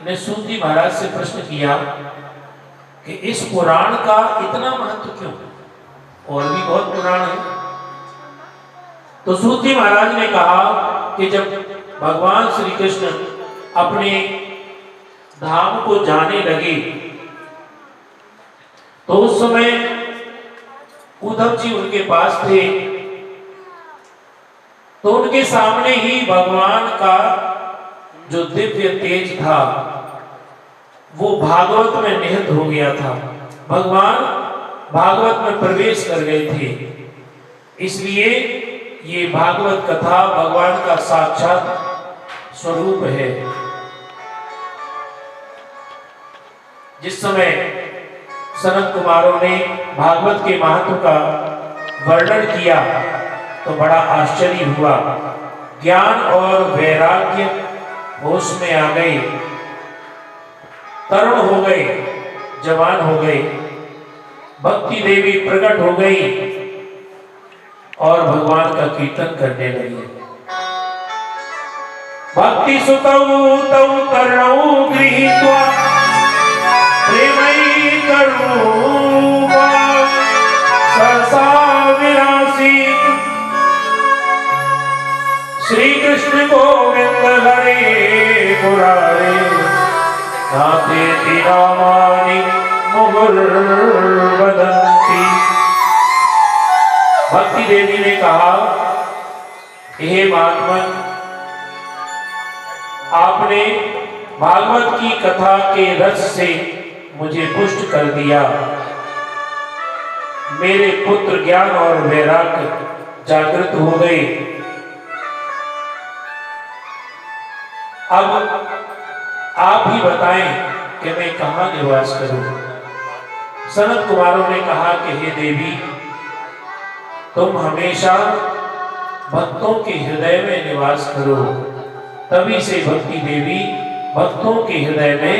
ने सूत जी महाराज से प्रश्न किया कि इस पुराण का इतना महत्व क्यों, और भी बहुत पुराण है। तो सूत जी महाराज ने कहा कि जब भगवान श्री कृष्ण अपने धाम को जाने लगे तो उस समय उद्धव जी उनके पास थे, तो उनके सामने ही भगवान का जो दिव्य तेज था वो भागवत में निहित हो गया था। भगवान भागवत में प्रवेश कर गए थे, इसलिए ये भागवत कथा भगवान का साक्षात स्वरूप है। जिस समय सनत कुमारों ने भागवत के महत्व का वर्णन किया तो बड़ा आश्चर्य हुआ। ज्ञान और वैराग्य होश में आ गए, तरुण हो गए, जवान हो गए, भक्ति देवी प्रकट हो गई और भगवान का कीर्तन करने लगे। भक्ति सुतौ तौ तरणौ गृहीत्वा प्रेमै करुणा सहसा विरासीत्। श्री कृष्ण गोविंद हरे मुरारे नाथेति नामानि मुहुर्वदन्ति। भक्ति देवी ने कहा, हे महात्मन, आपने भागवत की कथा के रस से मुझे पुष्ट कर दिया। मेरे पुत्र ज्ञान और वैराग्य जागृत हो गए। अब आप ही बताएं कि मैं कहां निवास करूं। सनत कुमारों ने कहा कि हे देवी, तुम हमेशा भक्तों के हृदय में निवास करो। तभी से भक्ति देवी भक्तों के हृदय में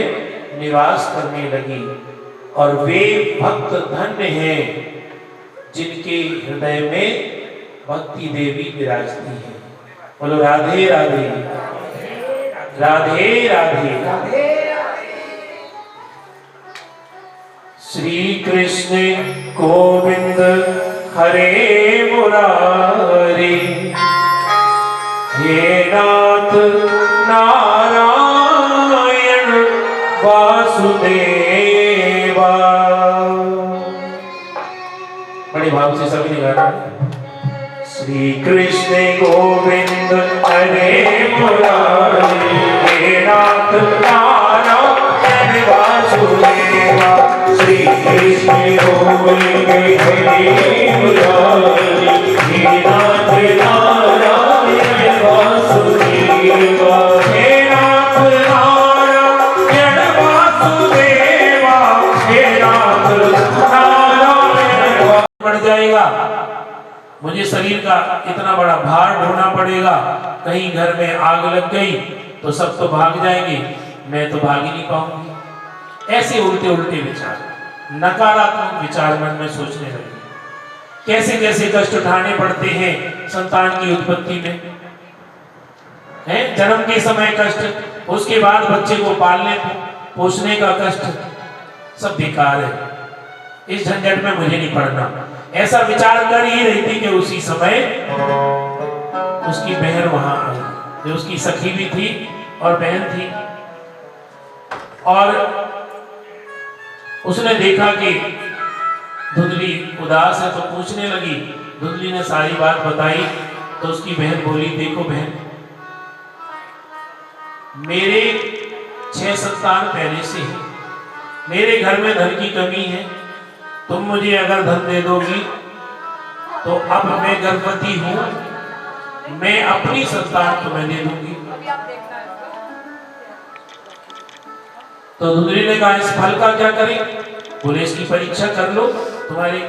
निवास करने लगी, और वे भक्त धन्य हैं जिनके हृदय में भक्ति देवी विराजती है। बोलो राधे राधे, राधे राधे। श्री कृष्ण गोविंद हरे मुरारी, हे नाथ नारायण वासुदेवा। बड़े भाव से सभी ने गाना। श्री कृष्ण गोविंद हरे मुरारी, हे नाथ नारायण वासुदेवा। श्री कृष्ण गोविंद हरे मुरारी, हे नाथ नारायण वासुदेवा। हे नाथ नारायण वासुदेवा, हे नाथ नारायण। बढ़ जाएगा, मुझे शरीर का इतना बड़ा भार ढोना पड़ेगा, कहीं घर में आग लग गई तो सब तो भाग जाएंगे, मैं तो भाग ही नहीं पाऊंगी। ऐसे उल्टे उल्टे विचार, नकारात्मक विचार मन में सोचने लगे। कैसे कैसे कष्ट उठाने पड़ते हैं संतान की उत्पत्ति में, है जन्म के समय कष्ट, उसके बाद बच्चे को पालने पोषने का कष्ट, सब बेकार है, इस झंझट में मुझे नहीं पड़ना। ऐसा विचार कर ही रही थी कि उसी समय उसकी बहन वहां आई, जो उसकी सखी भी थी और बहन थी, और उसने देखा कि धुंधली उदास है तो पूछने लगी। धुंधली ने सारी बात बताई तो उसकी बहन बोली, देखो बहन, मेरे 6 संतान पहले से हैं, मेरे घर में धन की कमी है, तुम मुझे अगर धन दे दोगी तो अब मैं गर्भवती हूं, मैं अपनी संतान तुम्हें दे दूंगी। तो धुंधली ने कहा, इस फल का क्या करें? बोले, इसकी परीक्षा कर लो, तुम्हारे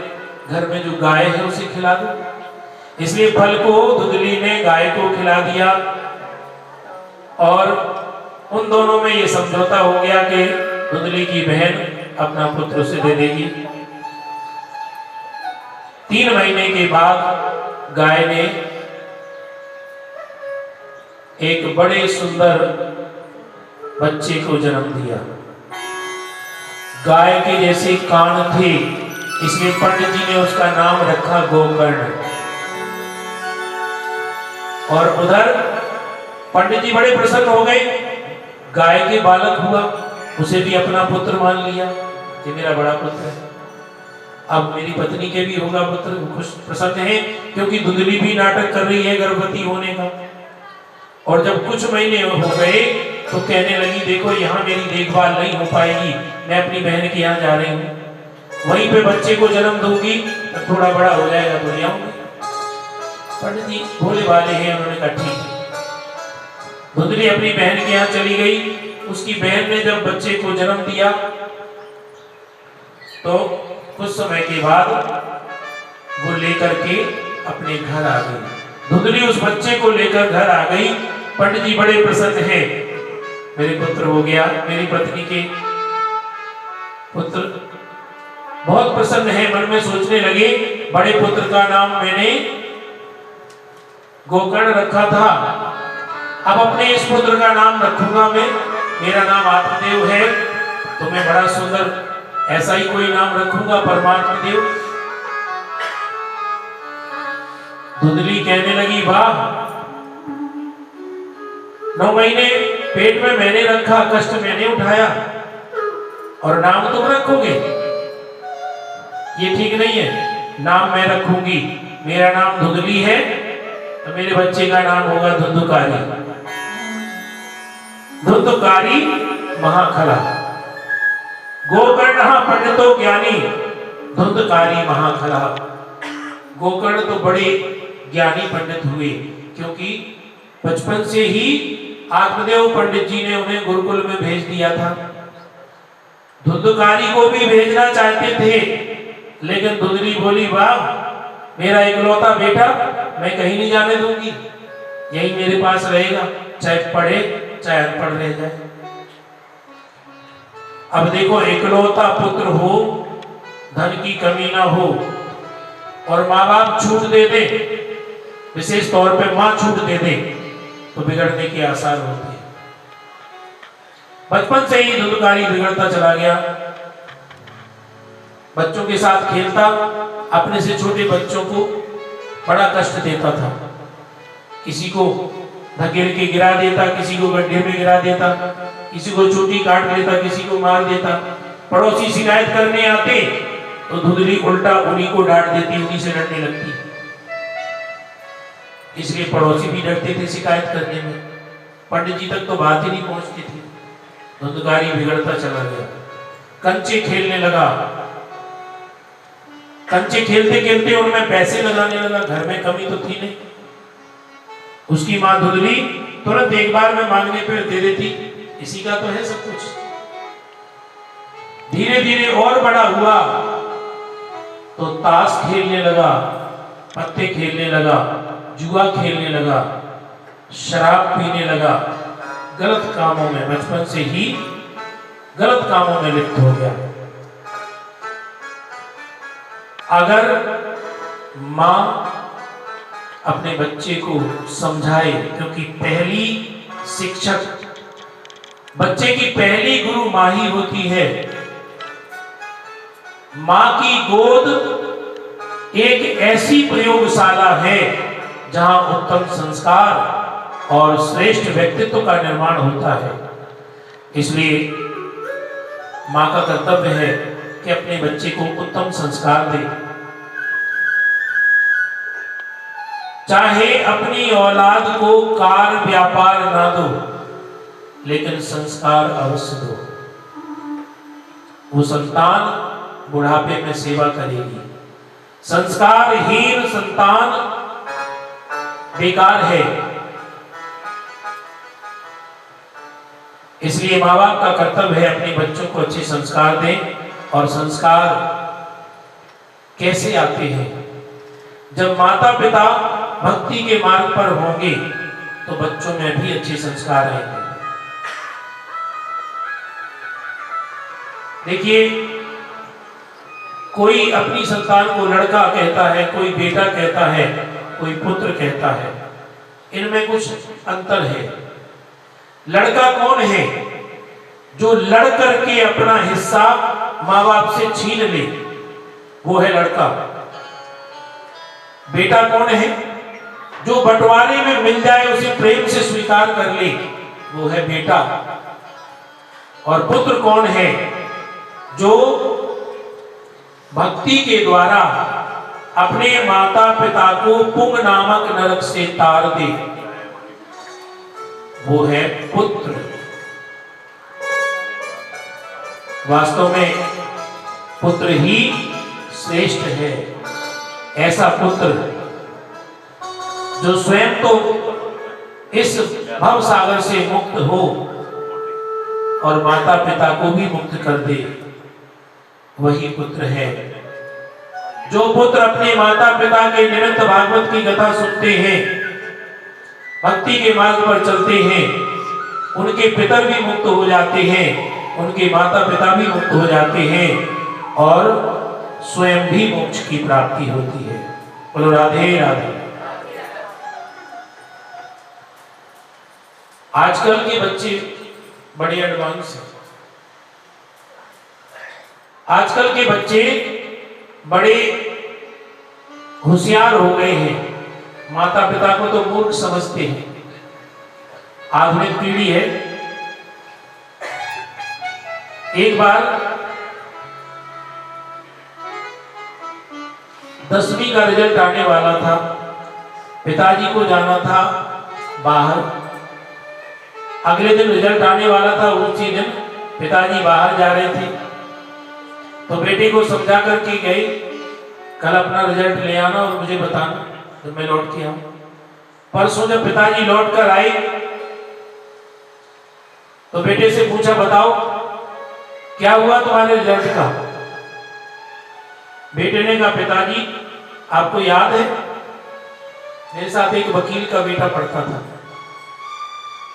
घर में जो गाय है उसे खिला दो। इसलिए फल को धुंधली ने गाय को खिला दिया, और उन दोनों में ये समझौता हो गया कि धुंधली की बहन अपना पुत्र उसे दे देगी। 3 महीने के बाद गाय ने एक बड़े सुंदर बच्चे को जन्म दिया। गाय के जैसे कान थे, इसलिए पंडित जी ने उसका नाम रखा गोकर्ण। और उधर पंडित जी बड़े प्रसन्न हो गए, गाय के बालक हुआ, उसे भी अपना पुत्र मान लिया कि मेरा बड़ा पुत्र है, अब मेरी पत्नी के भी होगा पुत्र। खुश प्रसन्न है, क्योंकि धुंधली भी नाटक कर रही है गर्भवती होने का। और जब कुछ महीने हो गए तो कहने लगी, देखो यहाँ मेरी देखभाल नहीं हो पाएगी, मैं अपनी बहन के यहाँ जा रही हूँ, वहीं पे बच्चे को जन्म दूंगी, तो थोड़ा बड़ा हो जाएगा तो ले आऊंगी। पंडित जी भोले वाले हैं, उन्होंने कहा ठीक है। धुंधली अपनी बहन के यहाँ चली गई। उसकी बहन ने जब बच्चे को जन्म दिया तो कुछ समय के बाद वो लेकर के अपने घर आ गई। धुंधली उस बच्चे को लेकर घर आ गई। पंडित जी बड़े प्रसन्न हैं, मेरे पुत्र हो गया, मेरी पत्नी के पुत्र। बहुत प्रसन्न है, मन में सोचने लगे, बड़े पुत्र का नाम मैंने गोकर्ण रखा था, अब अपने इस पुत्र का नाम रखूंगा मैं, मेरा नाम आत्मदेव है, तो मैं बड़ा सुंदर ऐसा ही कोई नाम रखूंगा, परमात्मा देव। धुंधली कहने लगी, वाह, 9 महीने पेट में मैंने रखा, कष्ट मैंने उठाया, और नाम तुम रखोगे? ये ठीक नहीं है, नाम मैं रखूंगी। मेरा नाम धुंधली है तो मेरे बच्चे का नाम होगा धुंधुकारी। धुंधुकारी महाखला, गोकर्ण पंडितो ज्ञानी, धुंधकारी महाखला। गोकर्ण तो बड़े ज्ञानी पंडित हुए, क्योंकि बचपन से ही आत्मदेव पंडित जी ने उन्हें गुरुकुल में भेज दिया था। धुंधकारी को भी भेजना चाहते थे, लेकिन धुंधली बोली, वाह, मेरा इकलौता बेटा, मैं कहीं नहीं जाने दूंगी, यही मेरे पास रहेगा, चाहे पढ़े चाहे अनपढ़ रह जाए। अब देखो, इकलौता पुत्र हो, धन की कमी ना हो, और माँ बाप छूट दे दे, विशेष तौर पे माँ छूट दे दे, तो बिगड़ने के आसार होते हैं। बचपन से ही धुंधकारी बिगड़ता चला गया। बच्चों के साथ खेलता, अपने से छोटे बच्चों को बड़ा कष्ट देता था। किसी को धकेल के गिरा देता, किसी को गड्ढे में गिरा देता, किसी को चोटी काट लेता, किसी को मार देता। पड़ोसी शिकायत करने आते तो धुंधली उल्टा उन्हीं को डांट देती, उन्हीं से लड़ने लगती। इसलिए पड़ोसी भी डरते थे शिकायत करने में। पंडित जी तक तो बात ही नहीं पहुंचती थी। धुंधकारी बिगड़ता चला गया, कंचे खेलने लगा। कंचे खेलते खेलते उनमें पैसे लगाने लगा, घर में कमी तो थी नहीं। उसकी मां धुंधली तुरंत एक बार में मांगने पे दे देती, इसी का तो है सब कुछ। धीरे धीरे और बड़ा हुआ तो ताश खेलने लगा, पत्ते खेलने लगा, जुआ खेलने लगा, शराब पीने लगा, गलत कामों में बचपन से ही गलत कामों में लिप्त हो गया। अगर मां अपने बच्चे को समझाए, क्योंकि पहली शिक्षक, बच्चे की पहली गुरु मां ही होती है। मां की गोद एक ऐसी प्रयोगशाला है जहां उत्तम संस्कार और श्रेष्ठ व्यक्तित्व का निर्माण होता है। इसलिए मां का कर्तव्य है कि अपने बच्चे को उत्तम संस्कार दे। चाहे अपनी औलाद को कार व्यापार ना दो, लेकिन संस्कार अवश्य दो। वो संतान बुढ़ापे में सेवा करेगी। संस्कारहीन संतान बेकार है। इसलिए माँ बाप का कर्तव्य है अपने बच्चों को अच्छे संस्कार दें। और संस्कार कैसे आते हैं? जब माता पिता भक्ति के मार्ग पर होंगे तो बच्चों में भी अच्छे संस्कार आएंगे। देखिए, कोई अपनी संतान को लड़का कहता है, कोई बेटा कहता है, कोई पुत्र कहता है। इनमें कुछ अंतर है। लड़का कौन है? जो लड़ करके अपना हिस्सा माँ बाप से छीन ले, वो है लड़का। बेटा कौन है? जो बंटवारे में मिल जाए उसे प्रेम से स्वीकार कर ले, वो है बेटा। और पुत्र कौन है? जो भक्ति के द्वारा अपने माता पिता को पुंग नामक नरक से तार दे, वो है पुत्र। वास्तव में पुत्र ही श्रेष्ठ है। ऐसा पुत्र जो स्वयं तो इस भव सागर से मुक्त हो और माता पिता को भी मुक्त कर दे, वही पुत्र है। जो पुत्र अपने माता पिता के निमित्त भागवत की कथा सुनते हैं, भक्ति के मार्ग पर चलते हैं, उनके पितर भी मुक्त हो जाते हैं, उनके माता पिता भी मुक्त हो जाते हैं और स्वयं भी मोक्ष की प्राप्ति होती है। बोलो राधे राधे। आजकल के बच्चे बड़े एडवांस हैं। आजकल के बच्चे बड़े होशियार हो गए हैं। माता पिता को तो मूर्ख समझते हैं। आधुनिक पीढ़ी है। एक बार 10वीं का रिजल्ट आने वाला था। पिताजी को जाना था बाहर। अगले दिन रिजल्ट आने वाला था। उसी दिन पिताजी बाहर जा रहे थे तो बेटे को समझा करके गए, कल अपना रिजल्ट ले आना और मुझे बताना जब मैं लौट के आऊं। परसों जब पिताजी लौट कर आए तो बेटे से पूछा, बताओ क्या हुआ तुम्हारे रिजल्ट का? बेटे ने कहा, पिताजी आपको याद है मेरे साथ एक वकील का बेटा पढ़ता था।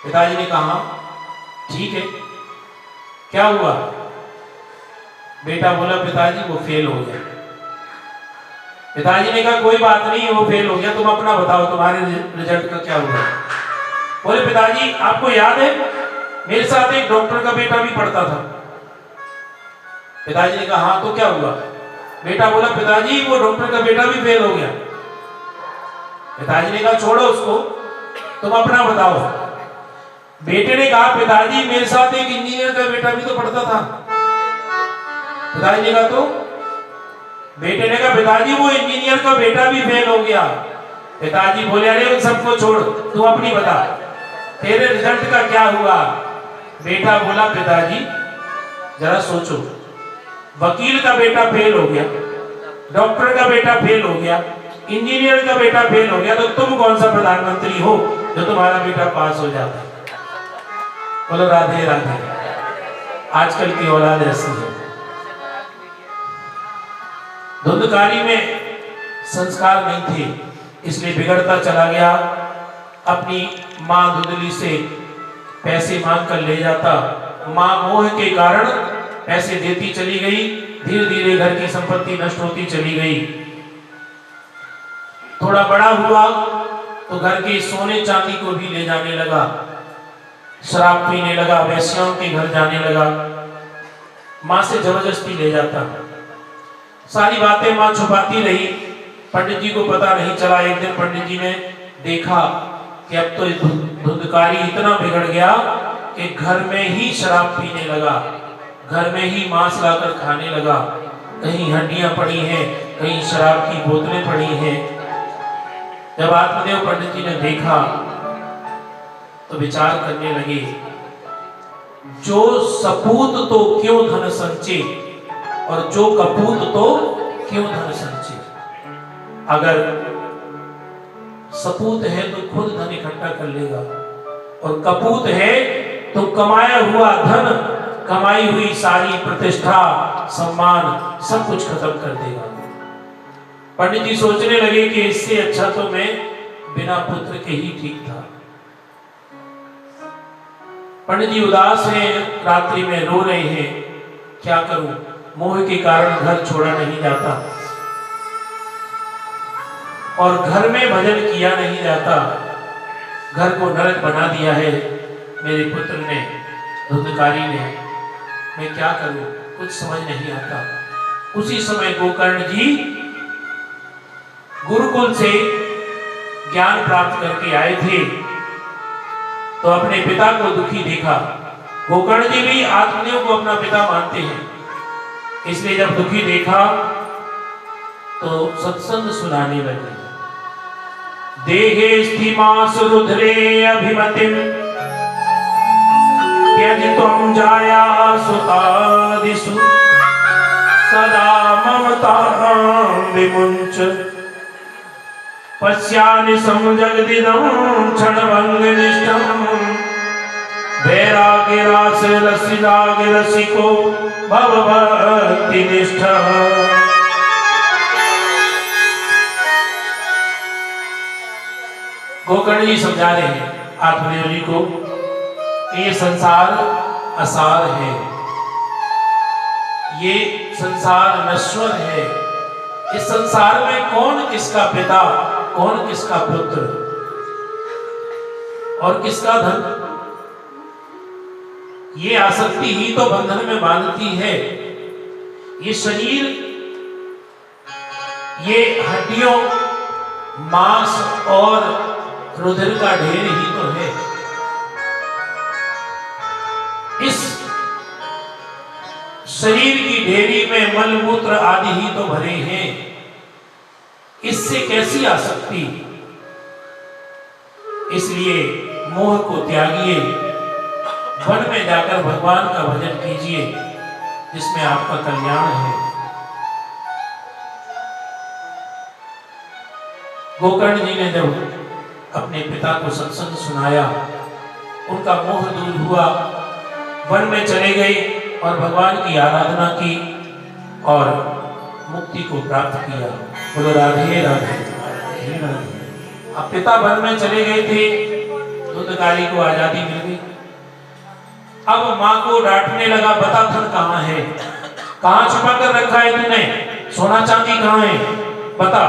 पिताजी ने कहा, ठीक है, क्या हुआ? बेटा बोला, पिताजी वो फेल हो गया। पिताजी ने कहा, कोई बात नहीं है, वो फेल हो गया, तुम अपना बताओ तुम्हारे रिजल्ट का क्या हुआ? बोले, पिताजी आपको याद है मेरे साथ एक डॉक्टर का बेटा भी पढ़ता था। पिताजी ने कहा, हाँ तो क्या हुआ? बेटा बोला पिताजी वो डॉक्टर का बेटा भी फेल हो गया। पिताजी ने कहा छोड़ो उसको, तुम अपना बताओ। बेटे ने कहा पिताजी मेरे साथ एक इंजीनियर का बेटा भी तो पढ़ता था। पिताजी ने कहा तो? बेटे ने कहा पिताजी वो इंजीनियर का बेटा भी फेल हो गया। पिताजी बोले अरे उन सबको छोड़, तू अपनी बता, तेरे रिजल्ट का क्या हुआ? बेटा बोला पिताजी जरा सोचो, वकील का बेटा फेल हो गया, डॉक्टर का बेटा फेल हो गया, इंजीनियर का बेटा फेल हो गया, तो तुम कौन सा प्रधानमंत्री हो जो तुम्हारा बेटा पास हो जाता? बोलो राधे राधे। आजकल की औलाद ऐसी है। धुंधकारी में संस्कार नहीं थे, इसलिए बिगड़ता चला गया। अपनी माँ धुंधली से पैसे मांग कर ले जाता, माँ मोह के कारण पैसे देती चली गई, धीरे धीरे घर की संपत्ति नष्ट होती चली गई। थोड़ा बड़ा हुआ तो घर के सोने चांदी को भी ले जाने लगा, शराब पीने लगा, वैश्याओं के घर जाने लगा, माँ से जबरदस्ती ले जाता। सारी बातें माँ छुपाती रही, पंडित जी को पता नहीं चला। एक दिन पंडित जी ने देखा कि अब तो धुंधकारी इतना बिगड़ गया कि घर में ही शराब पीने लगा, घर में ही मांस लाकर खाने लगा, कहीं हड्डियां पड़ी हैं, कहीं शराब की बोतलें पड़ी हैं। जब आत्मदेव पंडित जी ने देखा तो विचार करने लगे, जो सपूत तो क्यों धन संचे और जो कपूत तो क्यों धन संचे। अगर सपूत है तो खुद धन इकट्ठा कर लेगा, और कपूत है तो कमाया हुआ धन, कमाई हुई सारी प्रतिष्ठा सम्मान सब कुछ खत्म कर देगा। पंडित जी सोचने लगे कि इससे अच्छा तो मैं बिना पुत्र के ही ठीक था। पंडित जी उदास हैं, रात्रि में रो रहे हैं, क्या करूं, मोह के कारण घर छोड़ा नहीं जाता और घर में भजन किया नहीं जाता, घर को नरक बना दिया है मेरे पुत्र ने, धुंधकारी ने, मैं क्या करूं, कुछ समझ नहीं आता। उसी समय गोकर्ण जी गुरुकुल से ज्ञान प्राप्त करके आए थे, तो अपने पिता को दुखी देखा। गोकर्ण जी भी आत्मदेव को अपना पिता मानते हैं, इसलिए जब दुखी देखा तो सत्संग सुनाने लगे। देहे स्थिमास रुद्रे अभिमतिम त्यजितुम जाया सुतादिषु सदा ममतां विमुञ्च पश्यामि समजगदिदं क्षणभङ्गनिष्ठं वैराग्यरास रसिराग रसिको भवभक्तिनिष्ठः। गोकर्ण जी समझा रहे हैं आत्मदेव जी को, ये संसार असार है, ये संसार नश्वर है, इस संसार में कौन किसका पिता, कौन किसका पुत्र और किसका धन, ये आसक्ति ही तो बंधन में बांधती है। ये शरीर, ये हड्डियों, मांस और रुधिर का ढेर ही तो है। इस शरीर की ढेरी में मलमूत्र आदि ही तो भरे हैं, इससे कैसी आसक्ति। इसलिए मोह को त्यागिए, वन में जाकर भगवान का भजन कीजिए, जिसमें आपका कल्याण है। गोकर्ण जी ने जब अपने पिता को सत्संग सुनाया, उनका मोह दूर हुआ, वन में चले गए और भगवान की आराधना की और मुक्ति को प्राप्त किया। बोलो राधे राधे राधे राधे। अब पिता वन में चले गए थे, धुंधकारी को आजादी मिल गई। अब माँ को डांटने लगा, बता धन कहाँ है, कहाँ छुपा कर रखा है तूने, सोना चांदी कहाँ है, बता।